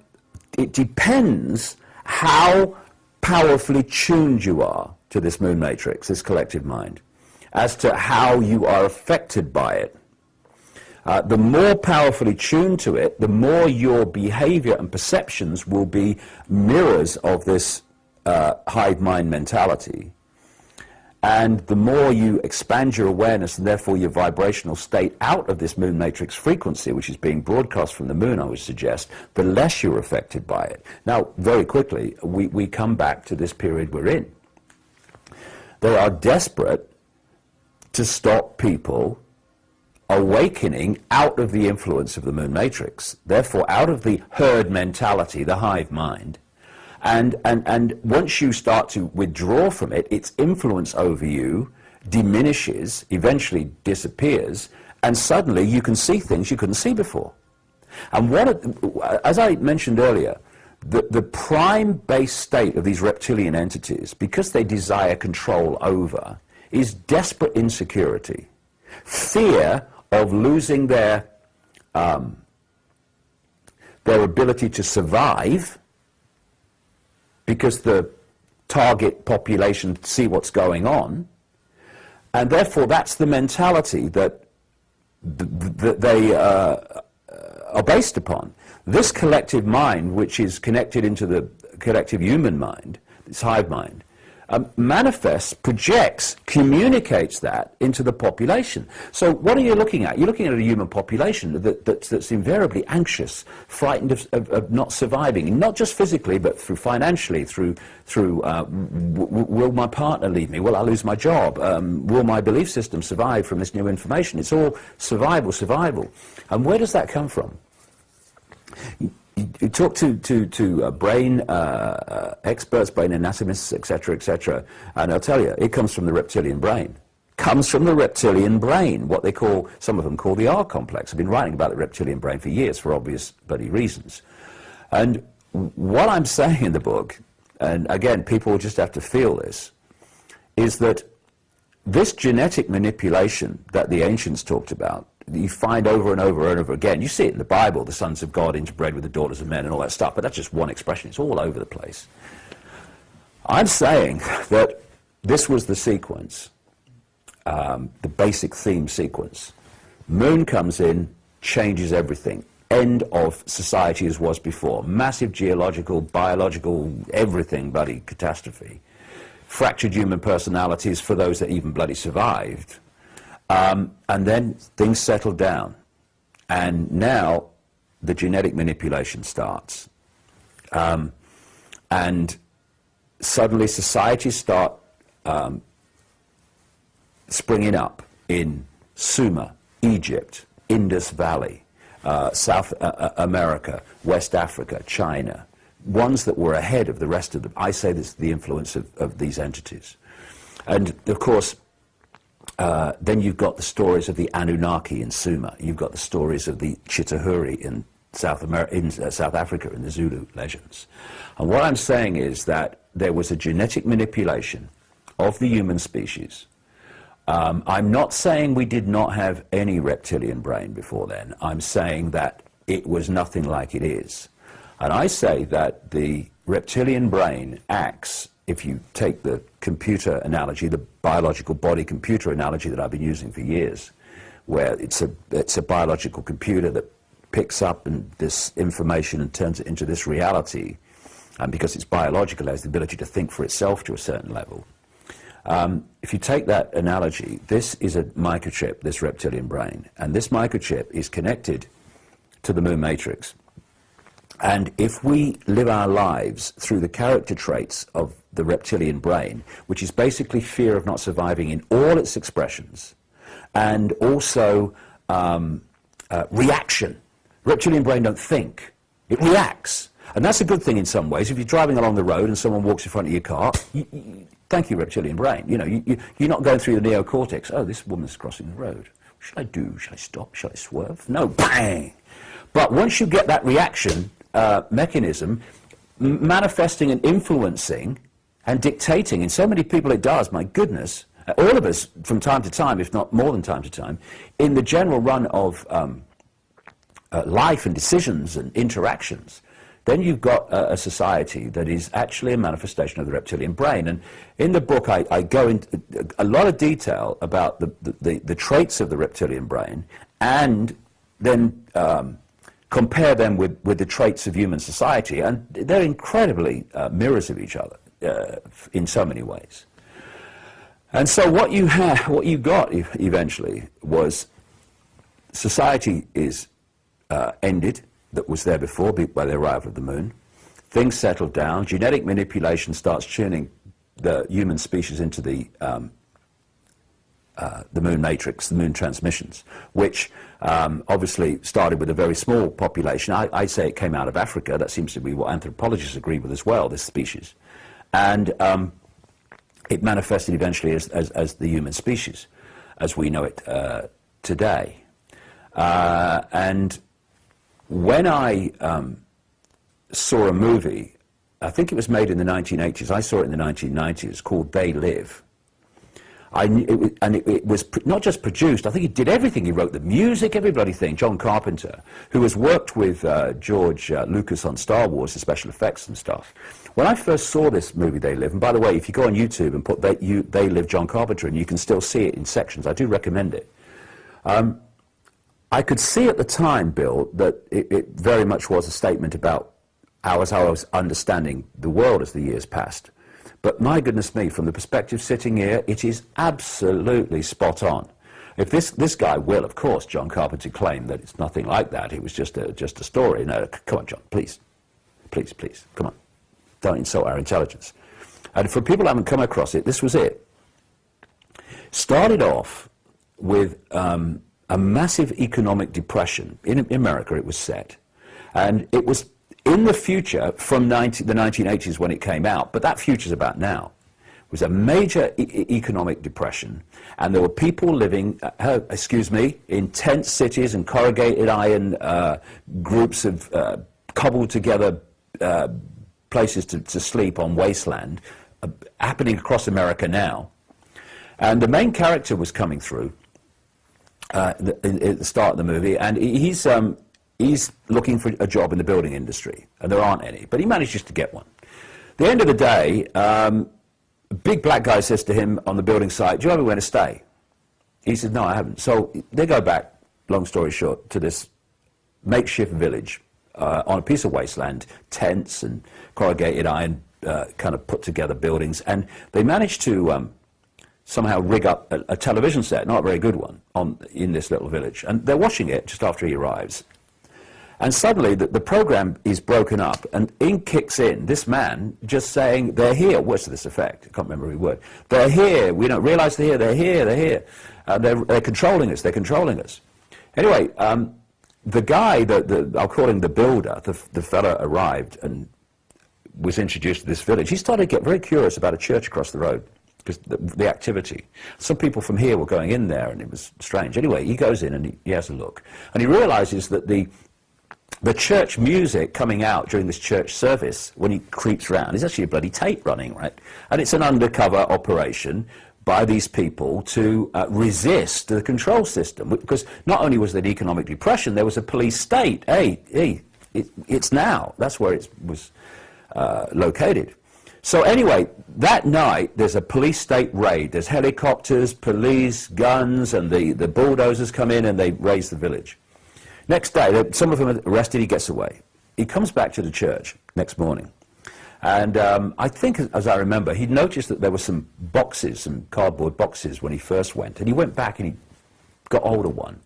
it depends how powerfully tuned you are to this moon matrix, this collective mind, as to how you are affected by it. The more powerfully tuned to it, the more your behavior and perceptions will be mirrors of this hive mind mentality. And the more you expand your awareness and therefore your vibrational state out of this moon matrix frequency, which is being broadcast from the moon, I would suggest, the less you're affected by it. Now, very quickly, we come back to this period we're in. They are desperate to stop people awakening out of the influence of the moon matrix, therefore out of the herd mentality, the hive mind. And once you start to withdraw from it, its influence over you diminishes, eventually disappears, and suddenly you can see things you couldn't see before. And as I mentioned earlier, the prime base state of these reptilian entities, because they desire control over, is desperate insecurity, fear of losing their ability to survive, because the target population see what's going on, and therefore that's the mentality that they are based upon. This collective mind, which is connected into the collective human mind, this hive mind, manifests, projects, communicates that into the population. So what are you looking at? You're looking at a human population that's invariably anxious, frightened of not surviving, not just physically, but through financially, through will my partner leave me? Will I lose my job? Will my belief system survive from this new information? It's all survival, survival. And where does that come from? You talk to brain experts, brain anatomists, etc., and they'll tell you it comes from the reptilian brain. Comes from the reptilian brain, what they call, some of them call the R complex. I've been writing about the reptilian brain for years for obvious bloody reasons. And what I'm saying in the book, and again, people will just have to feel this, is that this genetic manipulation that the ancients talked about, you find over and over and over again. You see it in the Bible, the sons of God interbred with the daughters of men and all that stuff, but that's just one expression. It's all over the place. I'm saying that this was the sequence, the basic theme sequence. Moon comes in, changes everything. End of society as was before. Massive geological, biological, everything bloody catastrophe. Fractured human personalities for those that even bloody survived. And then things settle down, and now the genetic manipulation starts, and suddenly societies start springing up in Sumer, Egypt, Indus Valley, South America, West Africa, China, ones that were ahead of the rest of them. I say this is the influence of these entities. And of course, then you've got the stories of the Anunnaki in Sumer. You've got the stories of the Chitauri in South Africa in the Zulu legends. And what I'm saying is that there was a genetic manipulation of the human species. I'm not saying we did not have any reptilian brain before then. I'm saying that it was nothing like it is. And I say that the reptilian brain acts, if you take the computer analogy, the biological body computer analogy that I've been using for years, where it's a biological computer that picks up this information and turns it into this reality, and because it's biological, it has the ability to think for itself to a certain level. If you take that analogy, this is a microchip, this reptilian brain, and this microchip is connected to the moon matrix. And if we live our lives through the character traits of the reptilian brain, which is basically fear of not surviving in all its expressions, and also reaction. Reptilian brain don't think, it reacts. And that's a good thing in some ways. If you're driving along the road and someone walks in front of your car, thank you, reptilian brain. You know, you're not going through the neocortex. Oh, this woman's crossing the road. What should I do? Should I stop? Should I swerve? No, bang! But once you get that reaction mechanism manifesting and influencing and dictating, in so many people it does, my goodness, all of us from time to time, if not more than time to time, in the general run of life and decisions and interactions, then you've got a society that is actually a manifestation of the reptilian brain. And in the book I go into a lot of detail about the traits of the reptilian brain and then compare them with the traits of human society, and they're incredibly mirrors of each other in so many ways. And so what you got eventually was society is ended, that was there before by the arrival of the moon. Things settled down. Genetic manipulation starts tuning the human species into the moon matrix, the moon transmissions, which obviously started with a very small population. I say it came out of Africa. That seems to be what anthropologists agree with as well, this species. And it manifested eventually as the human species, as we know it today. And when I saw a movie, I think it was made in the 1980s, I saw it in the 1990s, called They Live. It was not just produced, I think he did everything. He wrote the music, every bloody thing. John Carpenter, who has worked with George Lucas on Star Wars, the special effects and stuff. When I first saw this movie, They Live, and by the way, if you go on YouTube and put They Live John Carpenter, and you can still see it in sections, I do recommend it. I could see at the time, Bill, that it very much was a statement about how I was understanding the world as the years passed. But my goodness me, from the perspective sitting here, it is absolutely spot on. If this guy will, of course, John Carpenter claimed that it's nothing like that. It was just a story. No, come on, John, please, come on. Don't insult our intelligence. And for people who haven't come across it, this was it. Started off with a massive economic depression. In America, it was set. And it was in the future from the 1980s when it came out, but that future's about now. It was a major economic depression, and there were people living, in tent cities and corrugated iron groups of cobbled together places to sleep on wasteland, happening across America now. And the main character was coming through at the start of the movie, and he's looking for a job in the building industry, and there aren't any, but he manages to get one. At the end of the day, a big black guy says to him on the building site, "Do you have anywhere to stay?" He says, "No, I haven't." So they go back, long story short, to this makeshift village on a piece of wasteland, tents and corrugated iron kind of put together buildings, and they manage to somehow rig up a television set, not a very good one, in this little village. And they're watching it just after he arrives. And suddenly the program is broken up, and in kicks in this man just saying, "They're here." Words to this effect. I can't remember every word. "They're here. We don't realize they're here. They're here. They're here. They're controlling us. They're controlling us." Anyway, the guy, I'll call him the builder, the fellow arrived and was introduced to this village. He started to get very curious about a church across the road, because the activity. Some people from here were going in there, and it was strange. Anyway, he goes in and he has a look, and he realizes that the church music coming out during this church service, when he creeps around, is actually a bloody tape running, right? And it's an undercover operation by these people to resist the control system, because not only was there an economic depression, there was a police state. Hey, it's now. That's where it was located. So anyway, that night, there's a police state raid. There's helicopters, police, guns, and the bulldozers come in and they raise the village. Next day, some of them are arrested, he gets away. He comes back to the church next morning. And I think, as I remember, he noticed that there were some boxes, some cardboard boxes when he first went. And he went back and he got hold of one.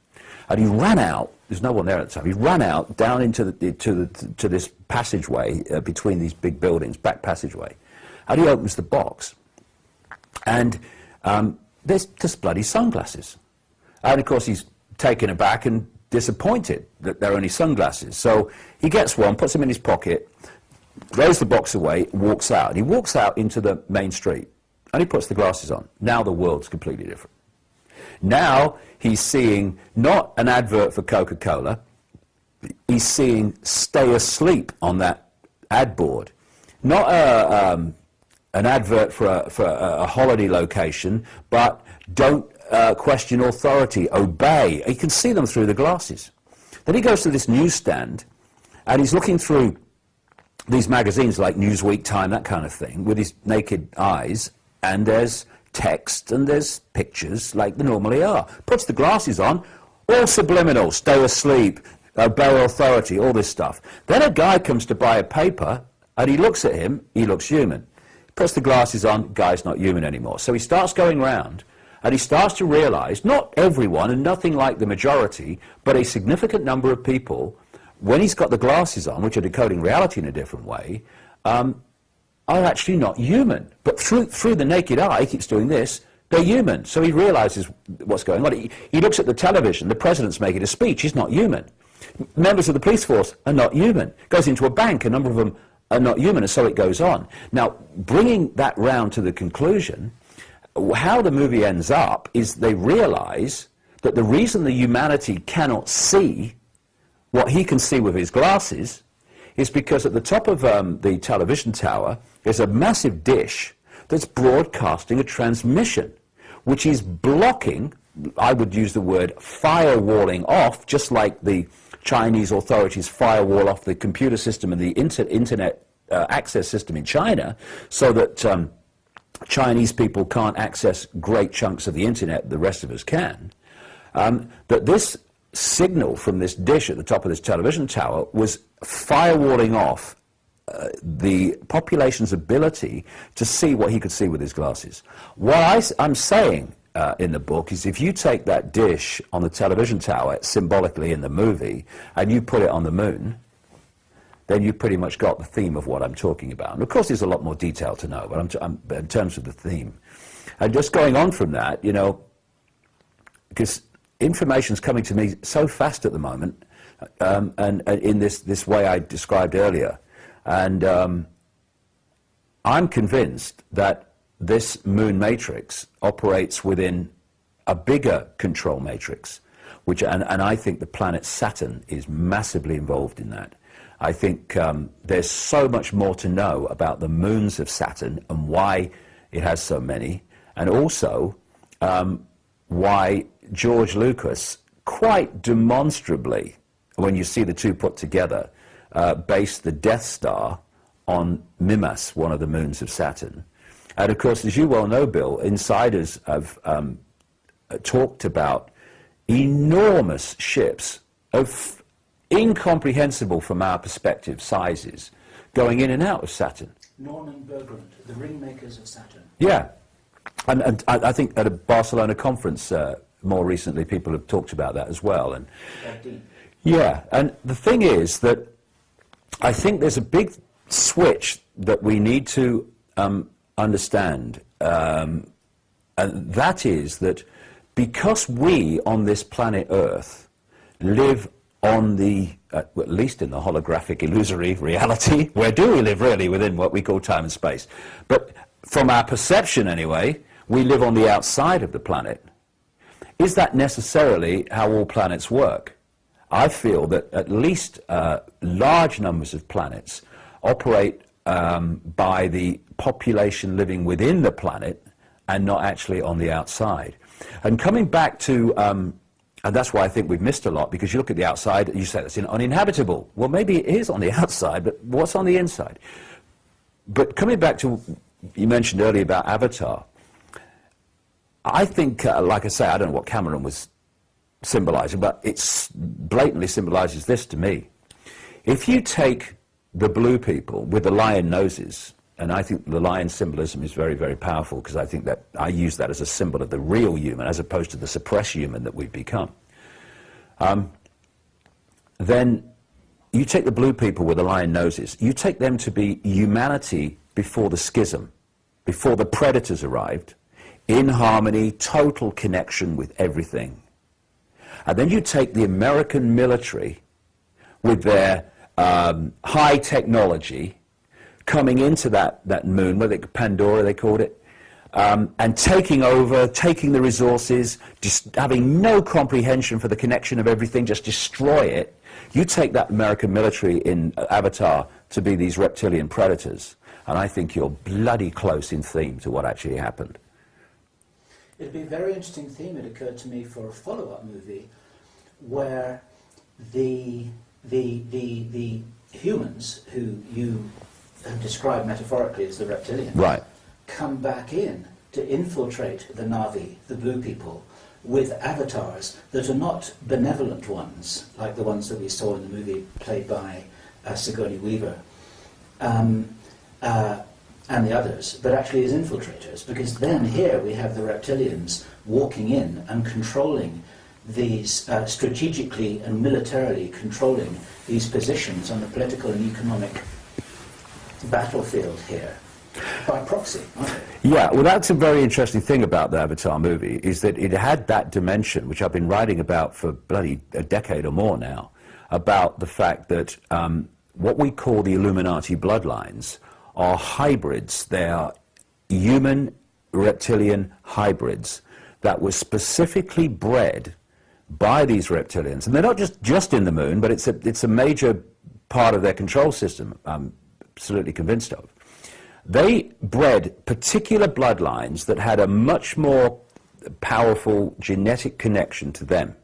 And he ran out. There's no one there at the time. He ran out down into to this passageway between these big buildings, back passageway. And he opens the box. And there's just bloody sunglasses. And, of course, he's taken aback and disappointed that they're only sunglasses. So he gets one, puts them in his pocket, throws the box away, walks out. And he walks out into the main street, and he puts the glasses on. Now the world's completely different. Now he's seeing not an advert for Coca-Cola, he's seeing "Stay Asleep" on that ad board. Not an advert for a holiday location, but "Don't question authority, obey." You can see them through the glasses. Then he goes to this newsstand, and he's looking through these magazines like Newsweek, Time, that kind of thing, with his naked eyes, and there's text and there's pictures like there normally are. Puts the glasses on, All subliminal, stay asleep, obey authority, all this stuff. Then a guy comes to buy a paper, and he looks at him, he looks human. Puts the glasses on, guy's not human anymore. So he starts going round, and he starts to realize, not everyone, and nothing like the majority, but a significant number of people, when he's got the glasses on, which are decoding reality in a different way, are actually not human. But through the naked eye, he keeps doing this, they're human. So he realizes what's going on. He looks at the television, the president's making a speech, he's not human. Members of the police force are not human. Goes into a bank, a number of them are not human, and so it goes on. Now, bringing that round to the conclusion, how the movie ends up is they realize that the reason the humanity cannot see what he can see with his glasses is because at the top of the television tower is a massive dish that's broadcasting a transmission, which is blocking, I would use the word firewalling off, just like the Chinese authorities firewall off the computer system and the internet access system in China, so that Chinese people can't access great chunks of the internet the rest of us can. That this signal from this dish at the top of this television tower was firewalling off the population's ability to see what he could see with his glasses. What I'm saying in the book is, if you take that dish on the television tower, symbolically in the movie, and you put it on the moon, then you've pretty much got the theme of what I'm talking about. And of course there's a lot more detail to know, but in terms of the theme. And just going on from that, you know, because information's coming to me so fast at the moment, and in this way I described earlier. And I'm convinced that this moon matrix operates within a bigger control matrix, and I think the planet Saturn is massively involved in that. I think there's so much more to know about the moons of Saturn and why it has so many, and also why George Lucas, quite demonstrably, when you see the two put together, based the Death Star on Mimas, one of the moons of Saturn. And of course, as you well know, Bill, insiders have talked about enormous ships of incomprehensible from our perspective sizes going in and out of Saturn. Norman Bergrund, the ringmakers of Saturn. Yeah, and I think at a Barcelona conference more recently people have talked about that as well. And yeah, and the thing is that I think there's a big switch that we need to understand, and that is that because we on this planet Earth live on the, at least in the holographic illusory reality, where do we live really? Within what we call time and space. But from our perception anyway, we live on the outside of the planet. Is that necessarily how all planets work? I feel that at least large numbers of planets operate by the population living within the planet and not actually on the outside. And coming back to, and that's why I think we've missed a lot, because you look at the outside, you say it's uninhabitable. Well, maybe it is on the outside, but what's on the inside? But coming back to, you mentioned earlier about Avatar, I think, like I say, I don't know what Cameron was symbolizing, but it blatantly symbolizes this to me. If you take the blue people with the lion noses, and I think the lion symbolism is very, very powerful, because I think that I use that as a symbol of the real human as opposed to the suppressed human that we've become. Then you take the blue people with the lion noses, you take them to be humanity before the schism, before the predators arrived, in harmony, total connection with everything. And then you take the American military with their high technology coming into that moon, whether it's Pandora they called it, and taking over, taking the resources, just having no comprehension for the connection of everything, just destroy it. You take that American military in Avatar to be these reptilian predators, and I think you're bloody close in theme to what actually happened. It'd be a very interesting theme, it occurred to me, for a follow-up movie where the humans, who you have described metaphorically as the reptilians, right, come back in to infiltrate the Na'vi, the blue people, with avatars that are not benevolent ones, like the ones that we saw in the movie played by Sigourney Weaver and the others, but actually as infiltrators, because then here we have the reptilians walking in and controlling these, strategically and militarily controlling these positions on the political and economic battlefield here. By proxy, aren't they? Yeah, well, that's a very interesting thing about the Avatar movie, is that it had that dimension, which I've been writing about for bloody a decade or more now, about the fact that what we call the Illuminati bloodlines are hybrids. They are human reptilian hybrids that were specifically bred by these reptilians. And they're not just in the moon, but it's a major part of their control system, I'm absolutely convinced of. They bred particular bloodlines that had a much more powerful genetic connection to them.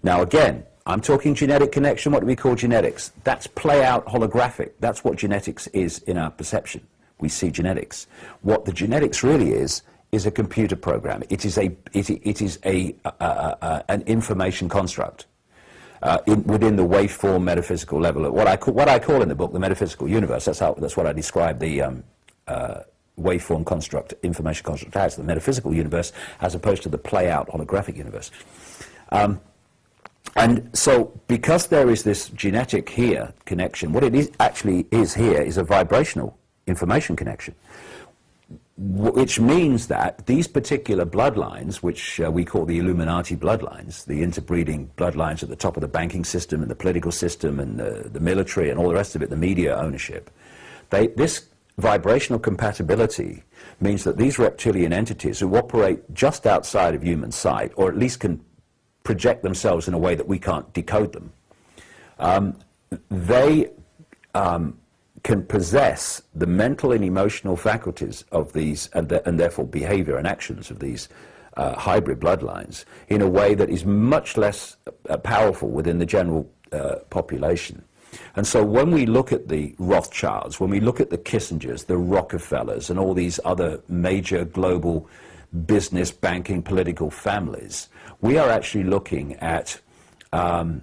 Now again, I'm talking genetic connection. What do we call genetics? That's play-out holographic. That's what genetics is in our perception. We see genetics. What the genetics really is a computer program. It is an information construct within the waveform metaphysical level. What I call in the book the metaphysical universe. That's what I describe the waveform construct, information construct as, the metaphysical universe, as opposed to the play-out holographic universe. And so, because there is this genetic here connection, what it actually is here is a vibrational information connection, which means that these particular bloodlines, which we call the Illuminati bloodlines, the interbreeding bloodlines at the top of the banking system and the political system and the military and all the rest of it, the media ownership, this vibrational compatibility means that these reptilian entities who operate just outside of human sight, or at least can project themselves in a way that we can't decode them, they can possess the mental and emotional faculties of these, and therefore behavior and actions of these hybrid bloodlines in a way that is much less powerful within the general population. And so when we look at the Rothschilds, when we look at the Kissingers, the Rockefellers, and all these other major global business, banking, political families, we are actually looking at the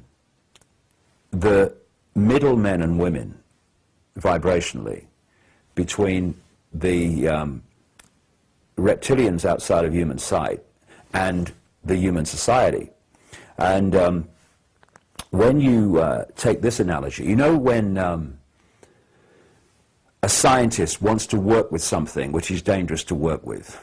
middlemen and women vibrationally between the reptilians outside of human sight and the human society. And when you take this analogy, you know when a scientist wants to work with something which is dangerous to work with,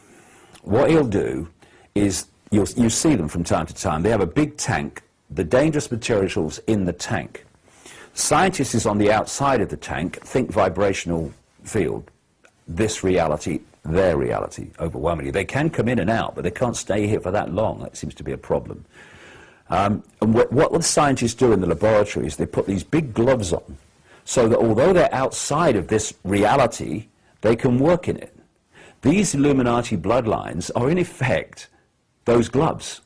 what he'll do is, you see them from time to time, they have a big tank, the dangerous materials in the tank. Scientist is on the outside of the tank, think vibrational field, this reality, their reality, overwhelmingly. They can come in and out, but they can't stay here for that long. That seems to be a problem. And what the scientists do in the laboratory is they put these big gloves on, so that although they're outside of this reality, they can work in it. These Illuminati bloodlines are in effect those gloves.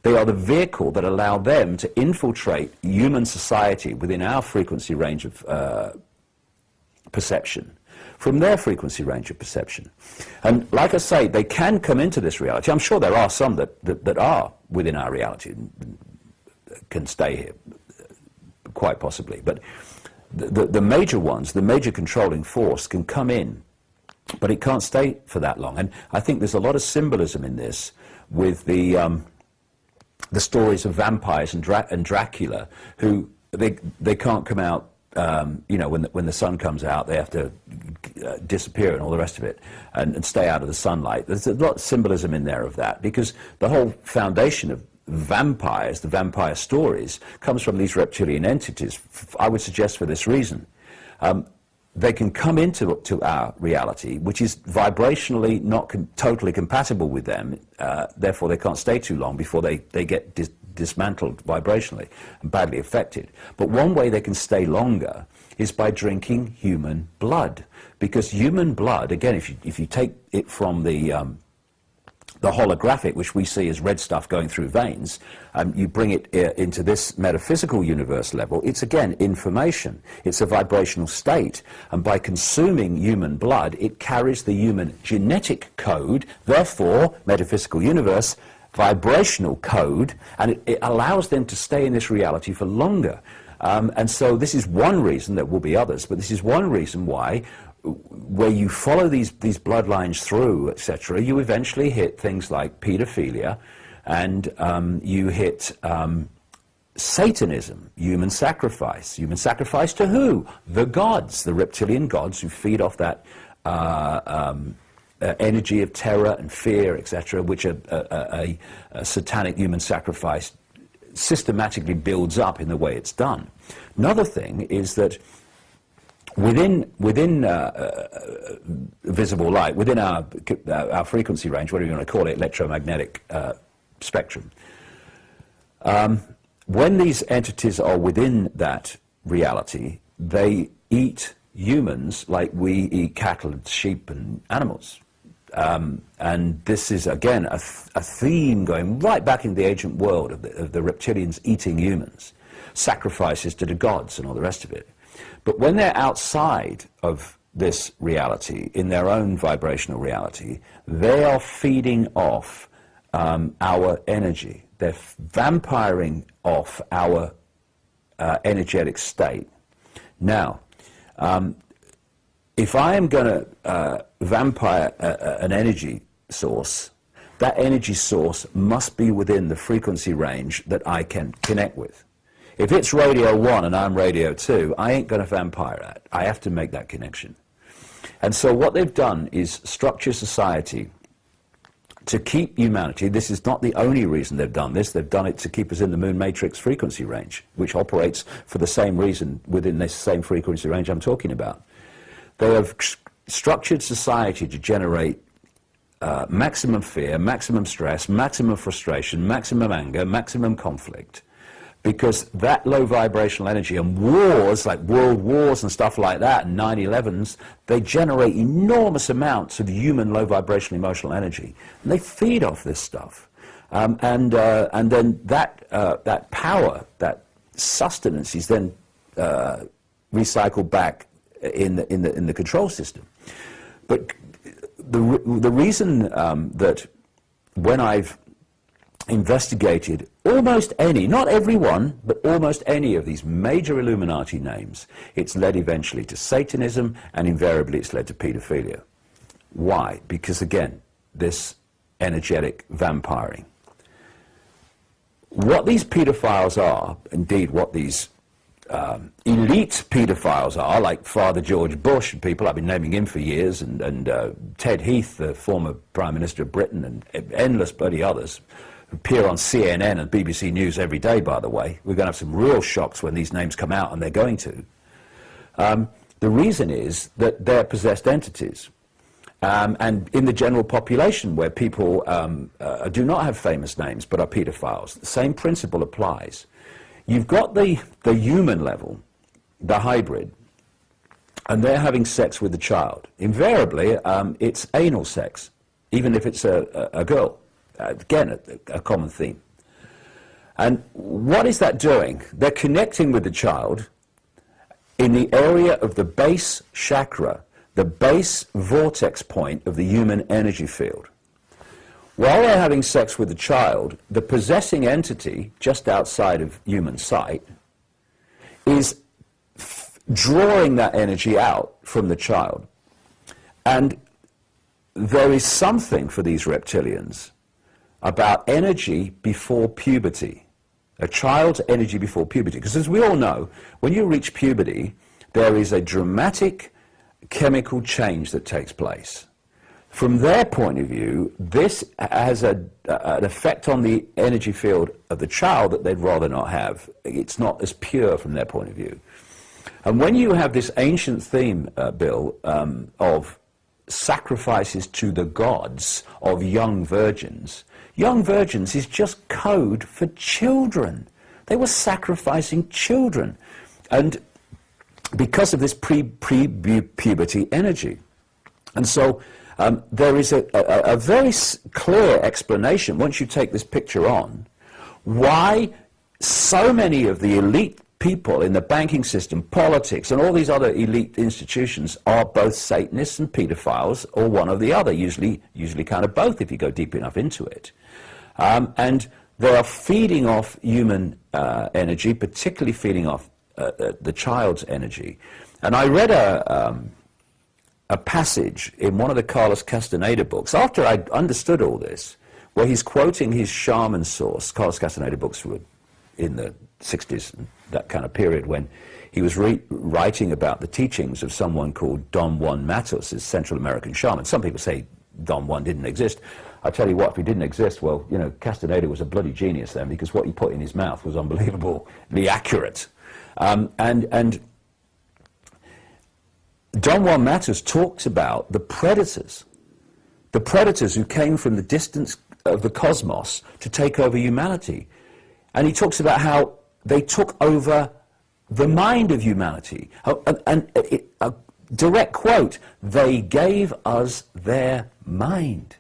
They are the vehicle that allow them to infiltrate human society within our frequency range of perception, from their frequency range of perception. And like I say, they can come into this reality. I'm sure there are some that are within our reality and can stay here, quite possibly. But the major ones, the major controlling force, can come in, but it can't stay for that long. And I think there's a lot of symbolism in this with the stories of vampires and Dracula, who they can't come out. You know, when the sun comes out, they have to disappear and all the rest of it, and stay out of the sunlight. There's a lot of symbolism in there of that, because the whole foundation of vampires, the vampire stories, comes from these reptilian entities. I would suggest for this reason. They can come into our reality, which is vibrationally not totally compatible with them, therefore they can't stay too long before they get dismantled vibrationally and badly affected. But one way they can stay longer is by drinking human blood, because human blood, again, if you take it from the holographic, which we see as red stuff going through veins, you bring it into this metaphysical universe level, it's again information. It's a vibrational state, and by consuming human blood, it carries the human genetic code, therefore, metaphysical universe, vibrational code, and it allows them to stay in this reality for longer. And so this is one reason, there will be others, but this is one reason why, where you follow these bloodlines through, etc., you eventually hit things like pedophilia, and you hit Satanism, human sacrifice. Human sacrifice to who? The gods, the reptilian gods who feed off that energy of terror and fear, etc., which a satanic human sacrifice systematically builds up in the way it's done. Another thing is that within visible light, within our frequency range, whatever you want to call it, electromagnetic spectrum, when these entities are within that reality, they eat humans like we eat cattle and sheep and animals. And this is, again, a theme going right back in the ancient world of the reptilians eating humans, sacrifices to the gods and all the rest of it. But when they're outside of this reality, in their own vibrational reality, they are feeding off our energy. They're vampiring off our energetic state. Now, if I am going to vampire an energy source, that energy source must be within the frequency range that I can connect with. If it's radio 1 and I'm radio 2, I ain't going to vampire that. I have to make that connection. And so what they've done is structure society to keep humanity. This is not the only reason they've done this. They've done it to keep us in the moon matrix frequency range, which operates for the same reason within this same frequency range I'm talking about. They have structured society to generate maximum fear, maximum stress, maximum frustration, maximum anger, maximum conflict, because that low vibrational energy and wars, like world wars and stuff like that, and 9/11s, they generate enormous amounts of human low vibrational emotional energy. And they feed off this stuff. And then that power, that sustenance is then recycled back in the control system. But the reason that when I've investigated almost any, not every one, but almost any of these major Illuminati names, it's led eventually to Satanism, and invariably it's led to pedophilia. Why? Because again, this energetic vampiring. What these pedophiles are, indeed what these elite pedophiles are, like Father George Bush and people, I've been naming him for years, and Ted Heath, the former Prime Minister of Britain, and endless bloody others, who appear on CNN and BBC News every day, by the way. We're going to have some real shocks when these names come out, and they're going to. The reason is that they're possessed entities. And in the general population, where people do not have famous names but are pedophiles, the same principle applies. You've got the human level, the hybrid, and they're having sex with the child. Invariably, it's anal sex, even if it's a girl. Again, a common theme. And what is that doing? They're connecting with the child in the area of the base chakra, the base vortex point of the human energy field. While they're having sex with the child, the possessing entity, just outside of human sight, is drawing that energy out from the child. And there is something for these reptilians about energy before puberty, a child's energy before puberty. Because as we all know, when you reach puberty, there is a dramatic chemical change that takes place. From their point of view, this has an effect on the energy field of the child that they'd rather not have. It's not as pure from their point of view. And when you have this ancient theme, Bill, of sacrifices to the gods of young virgins is just code for children. They were sacrificing children. And because of this pre-puberty energy. And so there is a very clear explanation, once you take this picture on, why so many of the elite people in the banking system, politics, and all these other elite institutions are both Satanists and pedophiles, or one or the other, usually kind of both if you go deep enough into it. And they are feeding off human energy, particularly feeding off the child's energy. And I read a passage in one of the Carlos Castaneda books, after I understood all this, where he's quoting his shaman source. Carlos Castaneda books were in the 60s, that kind of period, when he was writing about the teachings of someone called Don Juan Matos, a Central American shaman. Some people say Don Juan didn't exist. I tell you what, if he didn't exist, well, you know, Castaneda was a bloody genius then, because what he put in his mouth was unbelievably accurate. And Don Juan Matos talks about the predators who came from the distance of the cosmos to take over humanity. And he talks about how they took over the mind of humanity. A direct quote, they gave us their mind.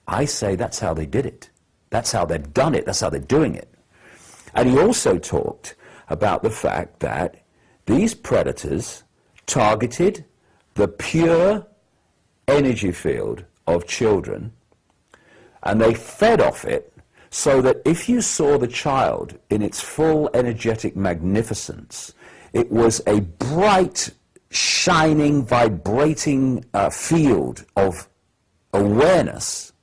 I say that's how they did it. That's how they've done it. That's how they're doing it. And he also talked about the fact that these predators targeted the pure energy field of children, and they fed off it, so that if you saw the child in its full energetic magnificence, it was a bright, shining, vibrating field of awareness.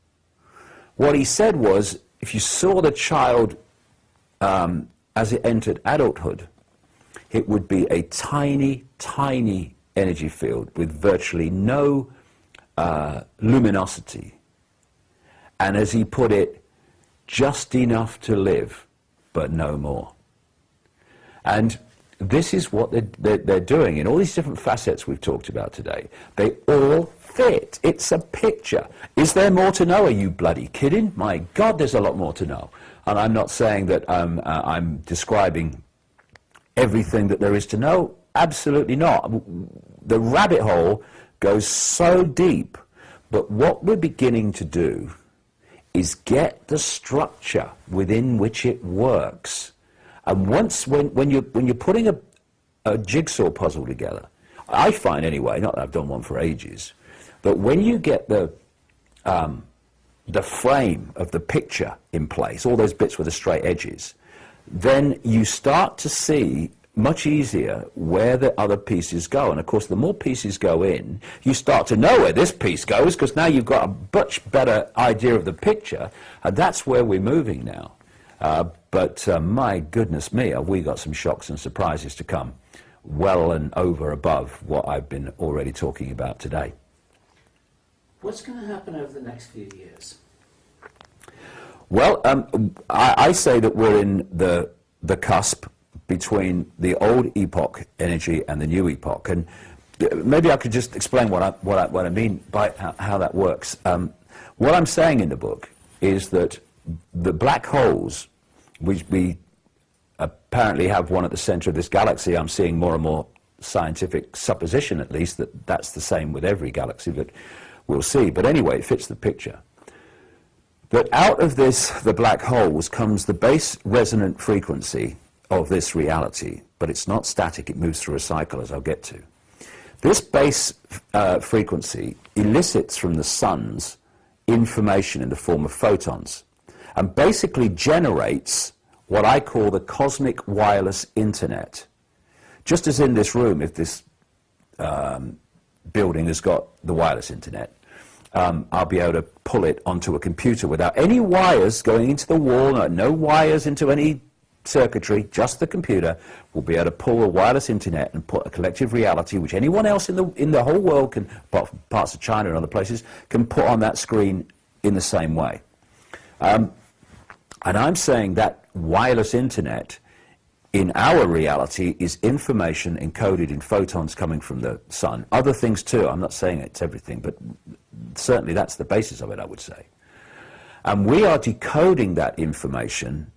What he said was, if you saw the child as it entered adulthood, it would be a tiny, tiny energy field with virtually no luminosity. And as he put it, just enough to live, but no more. And this is what they're doing in all these different facets we've talked about today. They all fit. It's a picture. Is there more to know? Are you bloody kidding? My God, there's a lot more to know. And I'm not saying that I'm describing everything that there is to know. Absolutely not. The rabbit hole goes so deep. But what we're beginning to do is get the structure within which it works. And when you're putting a jigsaw puzzle together, I find anyway, not that I've done one for ages, but when you get the frame of the picture in place, all those bits with the straight edges, then you start to see much easier where the other pieces go. And of course, the more pieces go in, you start to know where this piece goes, because now you've got a much better idea of the picture, and that's where we're moving now. But my goodness me, have we got some shocks and surprises to come, well and over above what I've been already talking about today. What's going to happen over the next few years? Well, I say that we're in the cusp between the old epoch energy and the new epoch, and maybe I could just explain what I mean by how that works. What I'm saying in the book is that the black holes, we apparently have one at the center of this galaxy. I'm seeing more and more scientific supposition, at least, that that's the same with every galaxy, but we'll see. But anyway, it fits the picture. That out of this, the black holes, comes the base resonant frequency of this reality, but it's not static, it moves through a cycle, as I'll get to. This base frequency elicits from the sun's information in the form of photons, and basically generates what I call the cosmic wireless internet. Just as in this room, if this building has got the wireless internet, I'll be able to pull it onto a computer without any wires going into the wall, no wires into any circuitry, just the computer will be able to pull a wireless internet and put a collective reality, which anyone else in the whole world can, apart from parts of China and other places, can put on that screen in the same way. And I'm saying that wireless internet in our reality is information encoded in photons coming from the sun. Other things too, I'm not saying it's everything, but certainly that's the basis of it, I would say. And we are decoding that information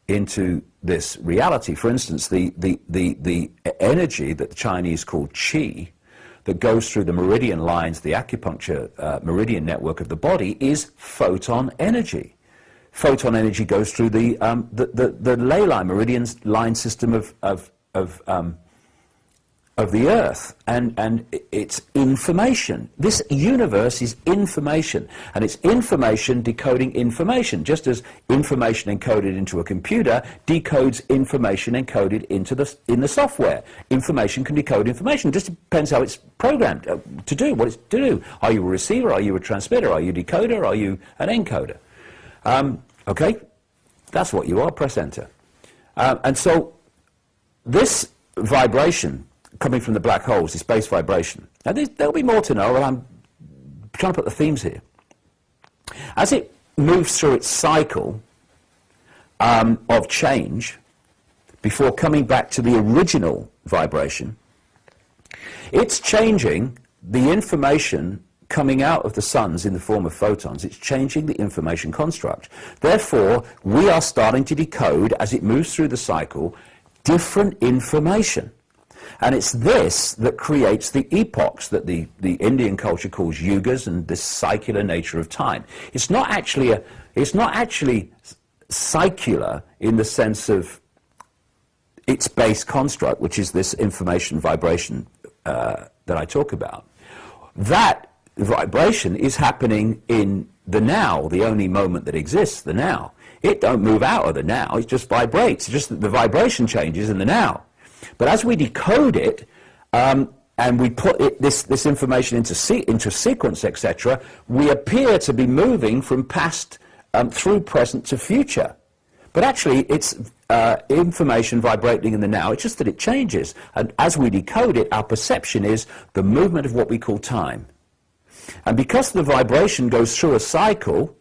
into this reality. For instance, the energy that the Chinese call qi, that goes through the meridian lines, the acupuncture meridian network of the body, is photon energy. Photon energy goes through the ley line, meridian line system of of the Earth, and it's information. This universe is information, and it's information decoding information, just as information encoded into a computer decodes information encoded in the software. Information can decode information. It just depends how it's programmed to do what it's to do. Are you a receiver? Are you a transmitter? Are you a decoder? Are you an encoder? Okay, that's what you are. Press enter. And so this vibration coming from the black holes, this base vibration. Now, there'll be more to know, but I'm trying to put the themes here. As it moves through its cycle of change before coming back to the original vibration, it's changing the information coming out of the suns in the form of photons. It's changing the information construct. Therefore, we are starting to decode, as it moves through the cycle, different information. And it's this that creates the epochs that the Indian culture calls yugas, and this cycular nature of time. It's not actually cycular in the sense of its base construct, which is this information vibration that I talk about. That vibration is happening in the now, the only moment that exists, the now. It don't move out of the now, it just vibrates. It's just that the vibration changes in the now. But as we decode it, and we put this information into sequence, etc., we appear to be moving from past through present to future. But actually, it's information vibrating in the now. It's just that it changes. And as we decode it, our perception is the movement of what we call time. And because the vibration goes through a cycle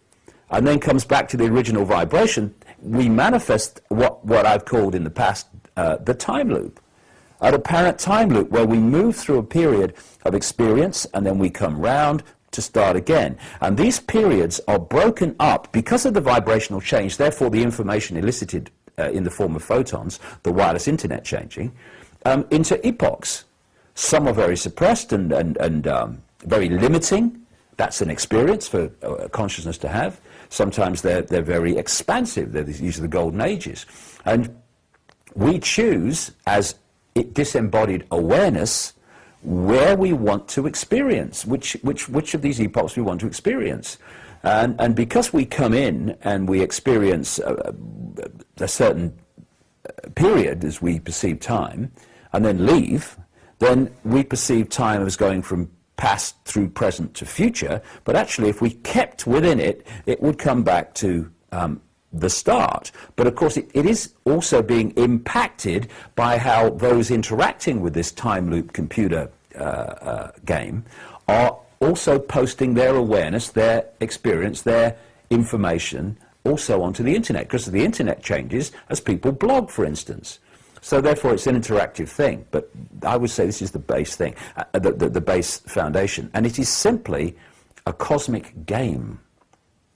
and then comes back to the original vibration, we manifest what I've called in the past the time loop, an apparent time loop where we move through a period of experience and then we come round to start again. And these periods are broken up because of the vibrational change, therefore the information elicited in the form of photons, the wireless internet changing, into epochs. Some are very suppressed and very limiting. That's an experience for consciousness to have. Sometimes they're very expansive. These are the golden ages. And we choose, as disembodied awareness, where we want to experience, which of these epochs we want to experience. And because we come in and we experience a certain period as we perceive time, and then leave, then we perceive time as going from past through present to future, but actually if we kept within it, it would come back to the start. But of course it is also being impacted by how those interacting with this time loop computer game are also posting their awareness, their experience, their information also onto the internet, because the internet changes as people blog, for instance. So therefore it's an interactive thing, but I would say this is the base thing, the base foundation, and it is simply a cosmic game.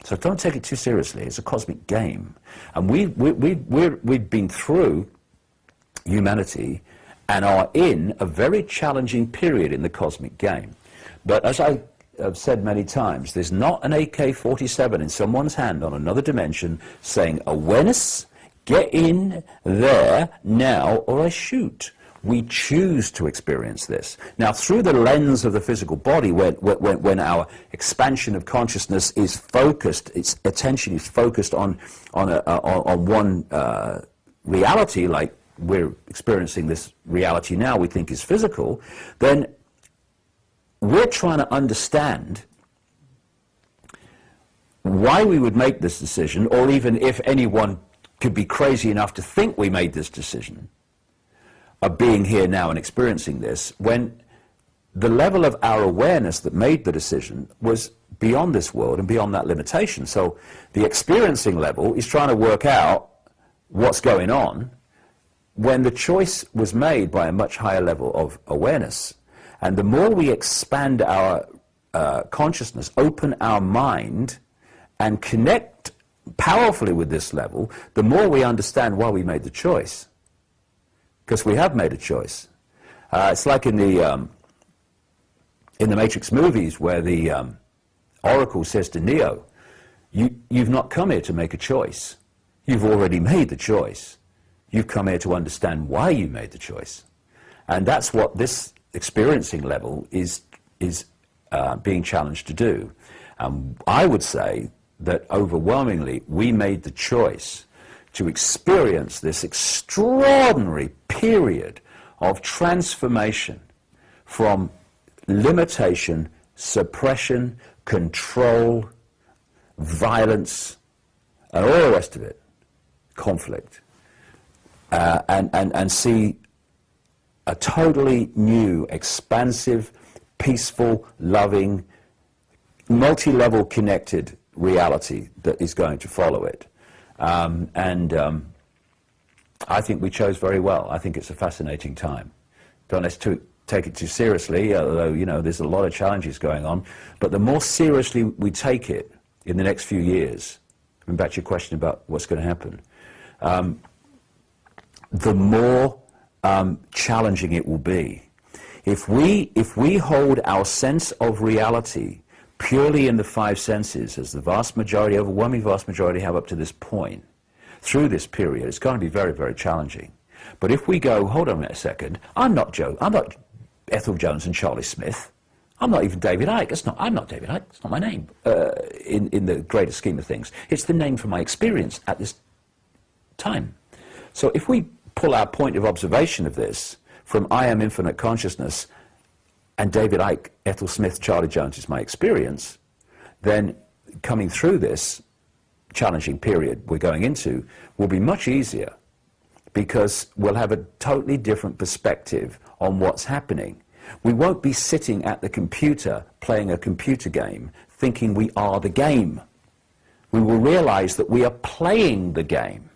So don't take it too seriously. It's a cosmic game, and we've been through humanity and are in a very challenging period in the cosmic game. But as I have said many times, there's not an AK-47 in someone's hand on another dimension saying, awareness, get in there now or I shoot. We choose to experience this. Now, through the lens of the physical body, when our expansion of consciousness is focused, its attention is focused on one reality, like we're experiencing this reality now we think is physical, then we're trying to understand why we would make this decision, or even if anyone could be crazy enough to think we made this decision of being here now and experiencing this, when the level of our awareness that made the decision was beyond this world and beyond that limitation. So the experiencing level is trying to work out what's going on when the choice was made by a much higher level of awareness. And the more we expand our consciousness, open our mind, and connect powerfully with this level, the more we understand why we made the choice. Because we have made a choice. It's like in the Matrix movies where the Oracle says to Neo, you've not come here to make a choice. You've already made the choice. You've come here to understand why you made the choice. And that's what this experiencing level is being challenged to do. I would say that overwhelmingly we made the choice to experience this extraordinary period of transformation from limitation, suppression, control, violence, and all the rest of it, conflict, and see a totally new, expansive, peaceful, loving, multi-level connected reality that is going to follow it. I think we chose very well. I think it's a fascinating time. Don't let's take it too seriously, although, you know, there's a lot of challenges going on. But the more seriously we take it in the next few years, and back to your question about what's going to happen, the more challenging it will be. If we hold our sense of reality purely in the five senses, as the vast majority, overwhelming vast majority have up to this point, through this period, it's going to be very, very challenging. But if we go, hold on a second, I'm not Ethel Jones and Charlie Smith. I'm not even David Icke. I'm not David Icke. It's not my name in the greater scheme of things. It's the name from my experience at this time. So if we pull our point of observation of this from I am infinite consciousness and David Icke, Ethel Smith, Charlie Jones is my experience, then coming through this challenging period we're going into will be much easier, because we'll have a totally different perspective on what's happening. We won't be sitting at the computer playing a computer game thinking we are the game. We will realize that we are playing the game,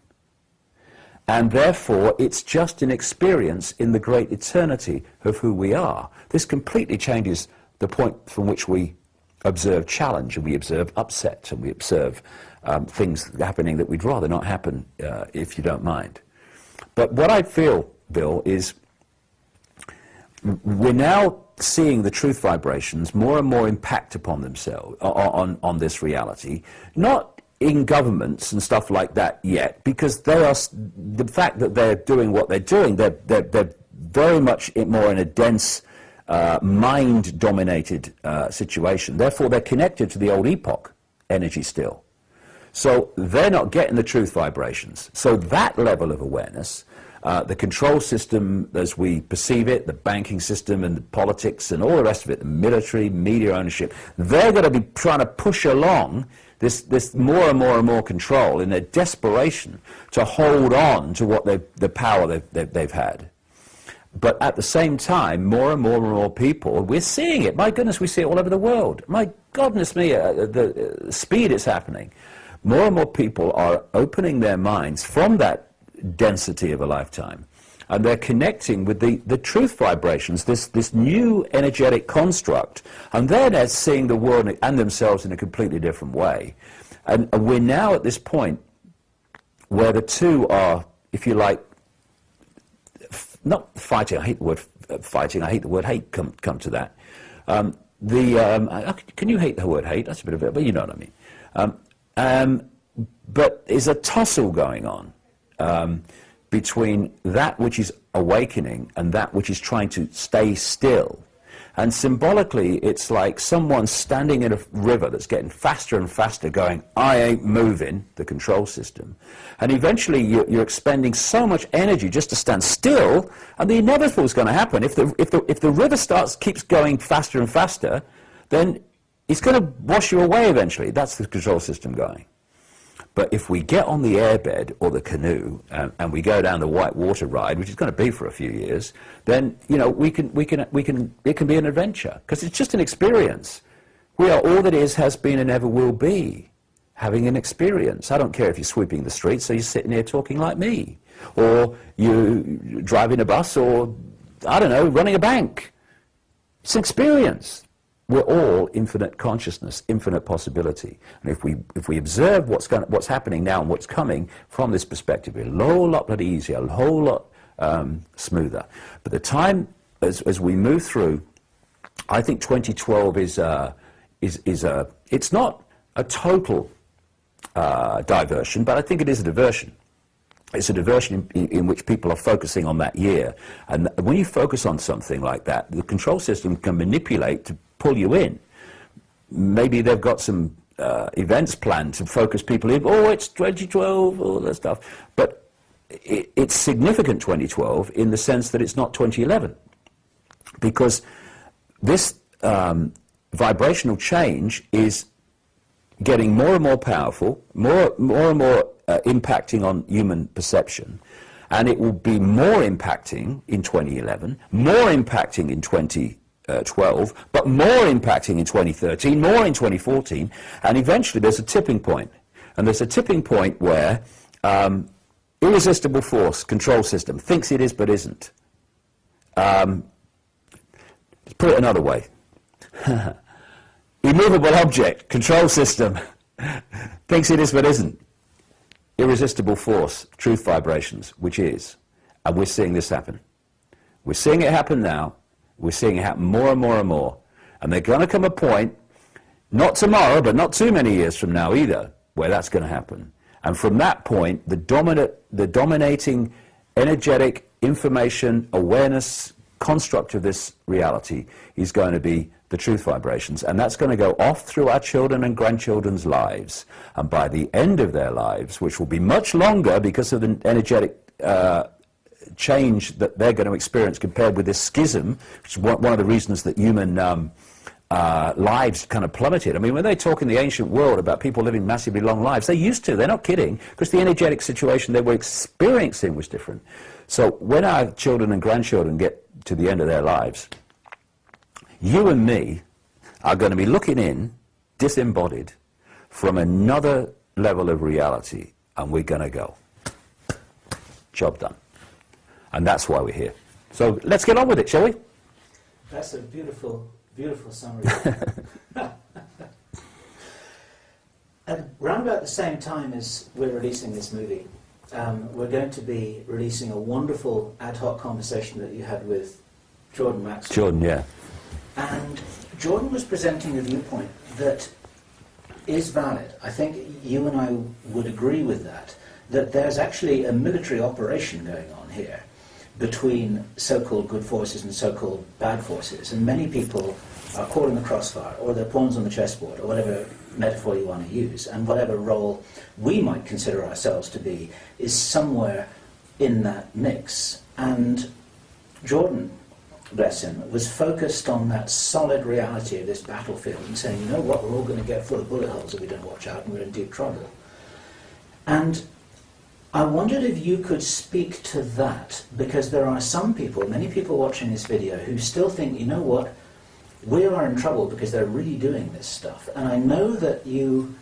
and therefore it's just an experience in the great eternity of who we are. This completely changes the point from which we observe challenge, and we observe upset, and we observe things happening that we'd rather not happen, if you don't mind. But what I feel, Bill, is we're now seeing the truth vibrations more and more impact upon themselves, on this reality, not in governments and stuff like that yet, because they are, the fact that they're doing what they're doing, they're very much more in a dense, mind-dominated situation. Therefore, they're connected to the old epoch energy still. So they're not getting the truth vibrations. So that level of awareness, the control system as we perceive it, the banking system and the politics and all the rest of it, the military, media ownership, they're going to be trying to push along this more and more and more control in their desperation to hold on to what the power they've had. But at the same time, more and more and more people, we're seeing it. My goodness, we see it all over the world. My goodness me, the speed it's happening. More and more people are opening their minds from that density of a lifetime, and they're connecting with the truth vibrations, this new energetic construct, and they're seeing the world and themselves in a completely different way. And we're now at this point where the two are, if you like, not fighting. I hate the word fighting. I hate the word hate. Come to that. Can you hate the word hate? That's a bit of it, but you know what I mean. But there's a tussle going on between that which is awakening and that which is trying to stay still. And symbolically, it's like someone standing in a river that's getting faster and faster going, I ain't moving, the control system. And eventually you're expending so much energy just to stand still, and the inevitable is going to happen. If the river keeps going faster and faster, then it's going to wash you away eventually. That's the control system going. But if we get on the airbed or the canoe and we go down the white water ride, which is going to be for a few years, then it can be an adventure, because it's just an experience. We are all that is, has been, and ever will be, having an experience. I don't care if you're sweeping the streets or you're sitting here talking like me, or you're driving a bus, or I don't know, running a bank. It's an experience. We're all infinite consciousness, infinite possibility. And if we observe what's happening now and what's coming from this perspective, it's a whole lot easier, a whole lot smoother. But the time as we move through, I think 2012 it's not a total diversion, but I think it is a diversion. It's a diversion in which people are focusing on that year. And when you focus on something like that, the control system can manipulate to pull you in. Maybe they've got some events planned to focus people in. Oh, it's 2012, all that stuff. But it's significant 2012 in the sense that it's not 2011. Because this vibrational change is getting more and more powerful, more and more impacting on human perception, and it will be more impacting in 2011, more impacting in 2012, but more impacting in 2013, more in 2014, and eventually there's a tipping point. And there's a tipping point where irresistible force control system thinks it is but isn't. Let's put it another way. Immovable object control system thinks it is but isn't. Irresistible force, truth vibrations, which is. And we're seeing this happen. We're seeing it happen now. We're seeing it happen more and more and more. And there's going to come a point, not tomorrow, but not too many years from now either, where that's going to happen. And from that point, the dominating energetic information awareness construct of this reality is going to be the truth vibrations, and that's going to go off through our children and grandchildren's lives, and by the end of their lives, which will be much longer because of the energetic change that they're going to experience compared with this schism, which is one of the reasons that human lives kind of plummeted. I mean, when they talk in the ancient world about people living massively long lives, they used to, they're not kidding, because the energetic situation they were experiencing was different. So when our children and grandchildren get to the end of their lives, you and me are going to be looking in, disembodied, from another level of reality, and we're going to go. Job done. And that's why we're here. So let's get on with it, shall we? That's a beautiful, beautiful summary. And round about the same time as we're releasing this movie, we're going to be releasing a wonderful ad hoc conversation that you had with Jordan Maxwell. Jordan, yeah. And Jordan was presenting a viewpoint that is valid. I think you and I would agree with that, that there's actually a military operation going on here between so-called good forces and so-called bad forces. And many people are caught in the crossfire, or they're pawns on the chessboard, or whatever metaphor you want to use. And whatever role we might consider ourselves to be is somewhere in that mix. And Jordan, bless him, was focused on that solid reality of this battlefield and saying, you know what, we're all going to get full of bullet holes if we don't watch out, and we're in deep trouble. And I wondered if you could speak to that, because there are some people, many people watching this video, who still think, you know what, we are in trouble because they're really doing this stuff. And I know that you,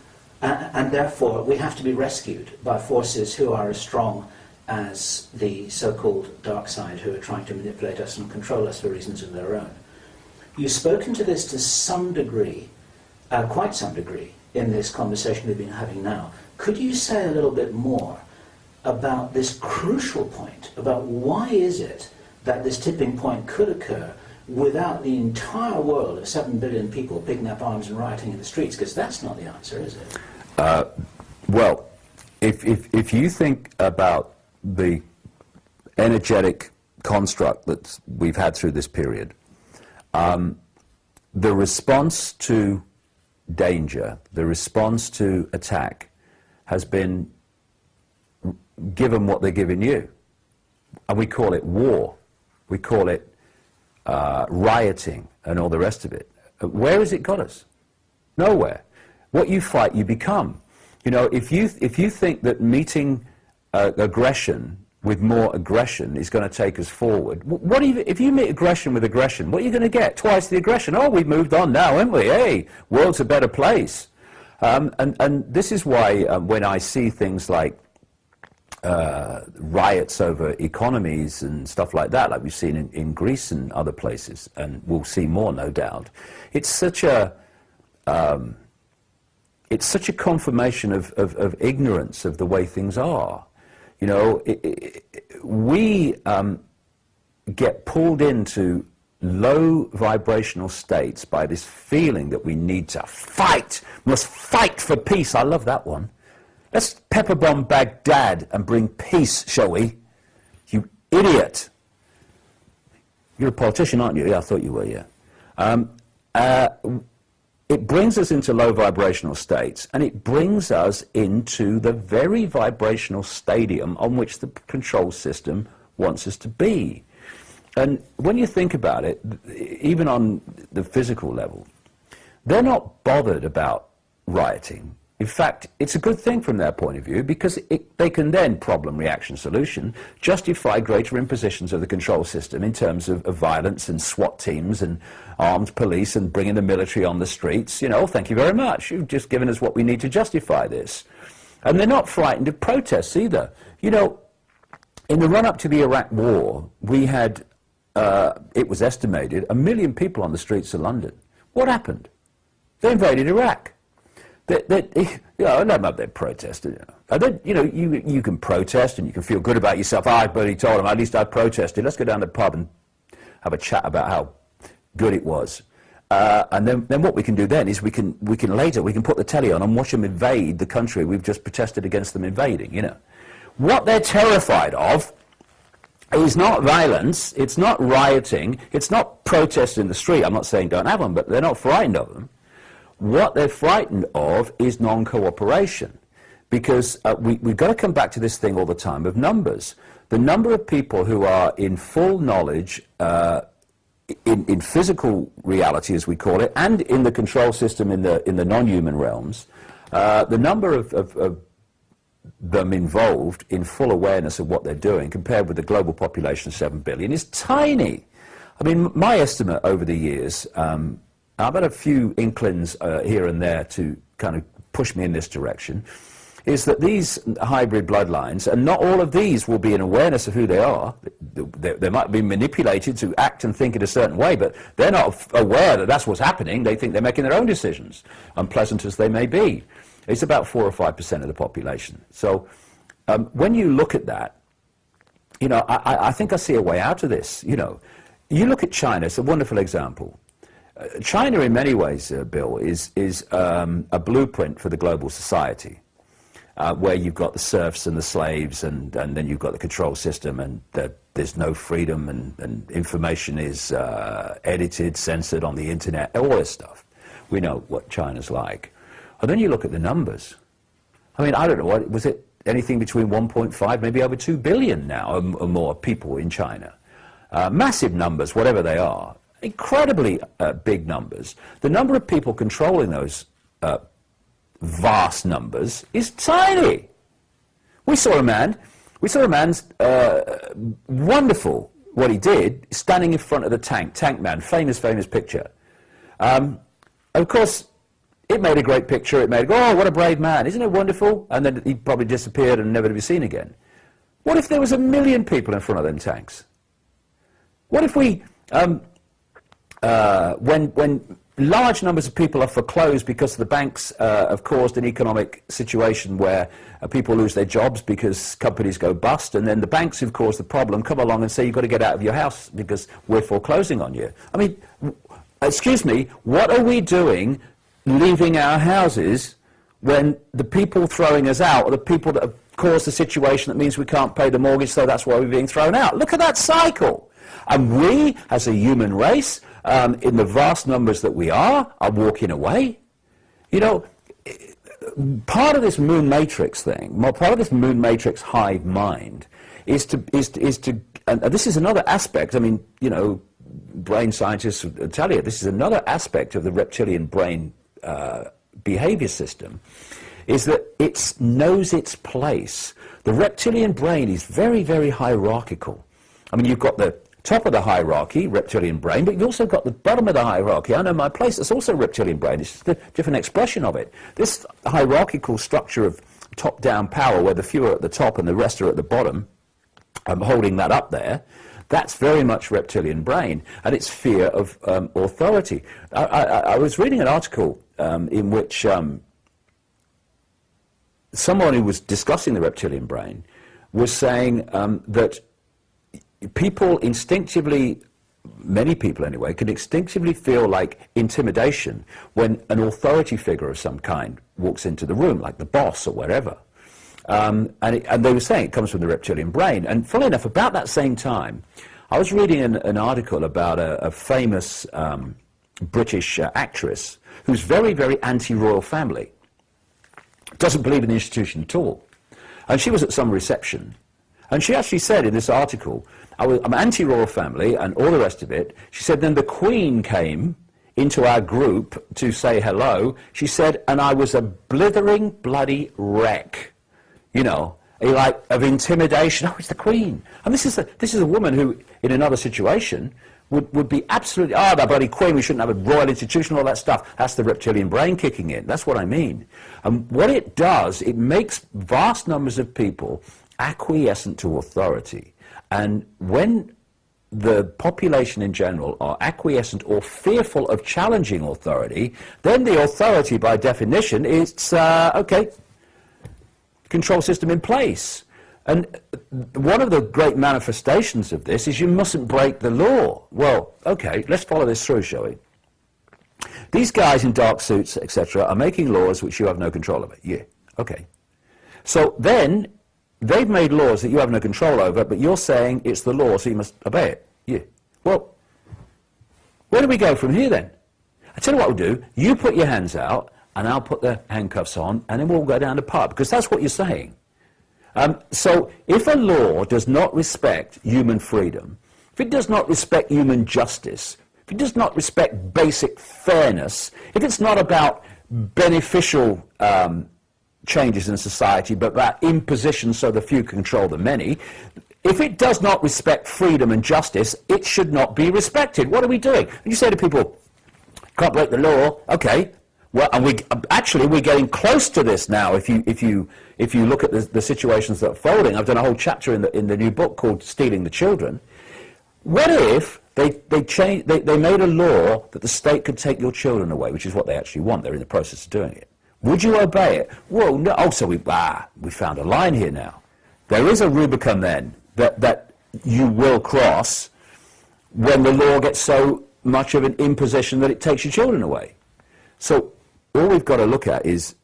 and therefore we have to be rescued by forces who are as strong as the so-called dark side, who are trying to manipulate us and control us for reasons of their own. You've spoken to this to some degree, quite some degree, in this conversation we've been having now. Could you say a little bit more about this crucial point, about why is it that this tipping point could occur without the entire world of 7 billion people picking up arms and rioting in the streets? Because that's not the answer, is it? Well, if you think about the energetic construct that we've had through this period, the response to danger, the response to attack has been given what they're giving you. And we call it war. We call it rioting and all the rest of it. Where has it got us? Nowhere. What you fight, you become. You know, if you think that meeting aggression with more aggression is going to take us forward, if you meet aggression with aggression, what are you going to get? Twice the aggression. Oh, we've moved on now, haven't we? Hey, world's a better place. And this is why when I see things like riots over economies and stuff like that, like we've seen in Greece and other places, and we'll see more, no doubt. It's such a confirmation of ignorance of the way things are. You know, we get pulled into low vibrational states by this feeling that we need to fight, must fight for peace. I love that one. Let's pepper bomb Baghdad and bring peace, shall we? You idiot. You're a politician, aren't you? Yeah, I thought you were, yeah. It brings us into low vibrational states, and it brings us into the very vibrational stadium on which the control system wants us to be. And when you think about it, even on the physical level, they're not bothered about rioting. In fact, it's a good thing from their point of view, because they can then, problem, reaction, solution, justify greater impositions of the control system in terms of violence and SWAT teams and armed police and bringing the military on the streets. You know, thank you very much. You've just given us what we need to justify this. And they're not frightened of protests either. You know, in the run-up to the Iraq War, we had, it was estimated, 1 million people on the streets of London. What happened? They invaded Iraq. You know, I'm not there protesting. You can protest and you can feel good about yourself. I bloody told them, at least I protested. Let's go down to the pub and have a chat about how good it was. And then what we can do then is we can later put the telly on and watch them invade the country we've just protested against them invading. You know, what they're terrified of is not violence. It's not rioting. It's not protests in the street. I'm not saying don't have them, but they're not frightened of them. What they're frightened of is non-cooperation, because we've got to come back to this thing all the time of numbers. The number of people who are in full knowledge in physical reality, as we call it, and in the control system in the non-human realms, the number of them involved in full awareness of what they're doing compared with the global population of 7 billion is tiny. I mean, my estimate over the years, I've had a few inklings here and there to kind of push me in this direction, is that these hybrid bloodlines, and not all of these will be in awareness of who they are. They might be manipulated to act and think in a certain way, but they're not aware that that's what's happening. They think they're making their own decisions, unpleasant as they may be. It's about 4 or 5% of the population. So when you look at that, you know, I think I see a way out of this. You know, you look at China, it's a wonderful example. China, in many ways, Bill, is a blueprint for the global society, where you've got the serfs and the slaves, and then you've got the control system, and there's no freedom, and information is edited, censored on the internet, all this stuff. We know what China's like. And then you look at the numbers. I mean, I don't know, what was it, anything between 1.5, maybe over 2 billion now, or more people in China. Massive numbers, whatever they are. Incredibly big numbers. The number of people controlling those vast numbers is tiny. We saw a man's wonderful, what he did, standing in front of the Tank Man, famous picture. Of course, it made a great picture. It made, oh, what a brave man, isn't it wonderful? And then he probably disappeared and never to be seen again. What if there was 1 million people in front of them tanks? What if we... when large numbers of people are foreclosed because the banks have caused an economic situation where people lose their jobs because companies go bust, and then the banks who've caused the problem come along and say, you've got to get out of your house because we're foreclosing on you. I mean, excuse me, what are we doing leaving our houses when the people throwing us out are the people that have caused the situation that means we can't pay the mortgage, so that's why we're being thrown out? Look at that cycle. And we, as a human race, in the vast numbers that we are walking away. You know, part of this moon matrix thing, part of this moon matrix hive mind is to, and this is another aspect, I mean, you know, brain scientists will tell you, this is another aspect of the reptilian brain behavior system, is that it knows its place. The reptilian brain is very, very hierarchical. I mean, you've got the top of the hierarchy, reptilian brain, but you've also got the bottom of the hierarchy. I know my place, it's also reptilian brain. It's just a different expression of it. This hierarchical structure of top-down power, where the few are at the top and the rest are at the bottom, I'm holding that up there, that's very much reptilian brain, and it's fear of authority. I was reading an article in which someone who was discussing the reptilian brain was saying that people instinctively, many people anyway, can instinctively feel like intimidation when an authority figure of some kind walks into the room, like the boss or wherever. And they were saying it comes from the reptilian brain. And funnily enough, about that same time, I was reading an article about a famous British actress who's very, very anti-royal family. Doesn't believe in the institution at all. And she was at some reception. And she actually said in this article, I'm anti-royal family and all the rest of it. She said, then the Queen came into our group to say hello. She said, and I was a blithering bloody wreck. You know, like of intimidation. Oh, it's the Queen. And this is a woman who, in another situation, would be absolutely, that bloody Queen, we shouldn't have a royal institution, all that stuff. That's the reptilian brain kicking in. That's what I mean. And what it does, it makes vast numbers of people acquiescent to authority. And when the population in general are acquiescent or fearful of challenging authority, then the authority, by definition, is, okay, control system in place. And one of the great manifestations of this is you mustn't break the law. Well, okay, let's follow this through, shall we? These guys in dark suits, etc., are making laws which you have no control over. Yeah, okay. So then, they've made laws that you have no control over, but you're saying it's the law, so you must obey it. Yeah. Well, where do we go from here then? I tell you what we'll do. You put your hands out, and I'll put the handcuffs on, and then we'll go down the pub, because that's what you're saying. So if a law does not respect human freedom, if it does not respect human justice, if it does not respect basic fairness, if it's not about beneficial changes in society, but about imposition so the few control the many, if it does not respect freedom and justice, it should not be respected. What are we doing? And you say to people, can't break the law, okay. Well, and we're getting close to this now. If you look at the situations that are folding, I've done a whole chapter in the new book called "Stealing the Children." What if they made a law that the state could take your children away, which is what they actually want? They're in the process of doing it. Would you obey it? Well, no. Oh, so we found a line here now. There is a Rubicon then that you will cross when the law gets so much of an imposition that it takes your children away. So all we've got to look at is,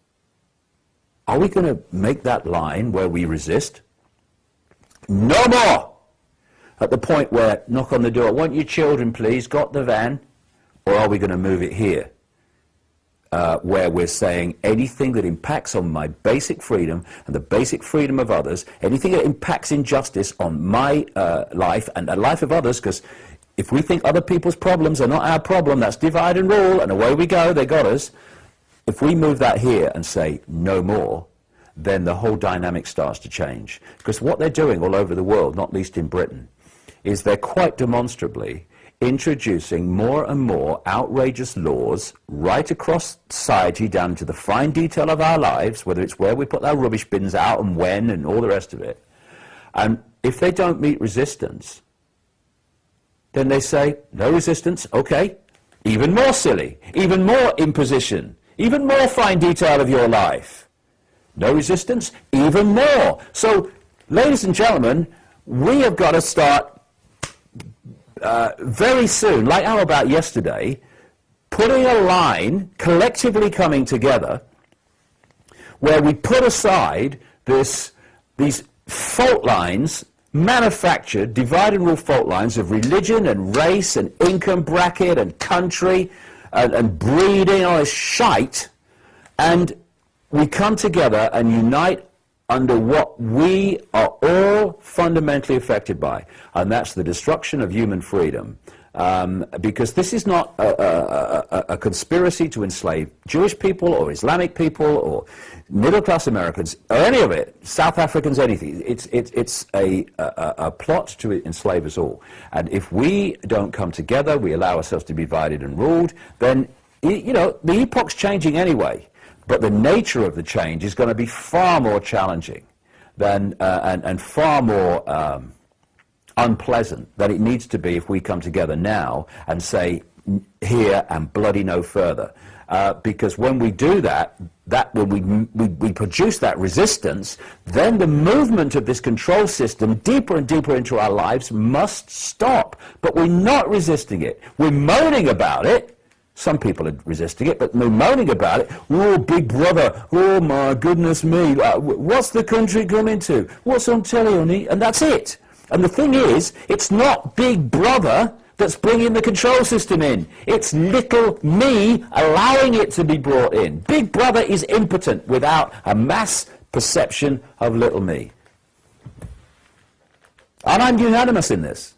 are we going to make that line where we resist? No more! At the point where, knock on the door, want your children please, got the van? Or are we going to move it here? Where we're saying anything that impacts on my basic freedom and the basic freedom of others, anything that impacts injustice on my life and the life of others, because if we think other people's problems are not our problem, that's divide and rule, and away we go, they got us. If we move that here and say no more, then the whole dynamic starts to change. Because what they're doing all over the world, not least in Britain, is they're quite demonstrably introducing more and more outrageous laws right across society down to the fine detail of our lives, whether it's where we put our rubbish bins out and when and all the rest of it. And if they don't meet resistance, then they say, no resistance, okay, even more silly, even more imposition, even more fine detail of your life. No resistance, even more. So, ladies and gentlemen, we have got to start very soon, like how about yesterday, putting a line, collectively coming together, where we put aside these fault lines, manufactured, divide and rule fault lines of religion and race and income bracket and country and breeding, all this shite, and we come together and unite under what we are all fundamentally affected by, and that's the destruction of human freedom. Because this is not a conspiracy to enslave Jewish people or Islamic people or middle-class Americans or any of it, South Africans, anything. It's a plot to enslave us all. And if we don't come together, we allow ourselves to be divided and ruled, then, you know, the epoch's changing anyway. But the nature of the change is going to be far more challenging than, and far more unpleasant than it needs to be if we come together now and say here and bloody no further. Because when we do that when we produce that resistance, then the movement of this control system deeper and deeper into our lives must stop. But we're not resisting it. We're moaning about it. Some people are resisting it, but they're moaning about it. Oh, Big Brother. Oh, my goodness me. What's the country coming to? What's on telly on it? And that's it. And the thing is, it's not Big Brother that's bringing the control system in. It's little me allowing it to be brought in. Big Brother is impotent without a mass perception of little me. And I'm unanimous in this.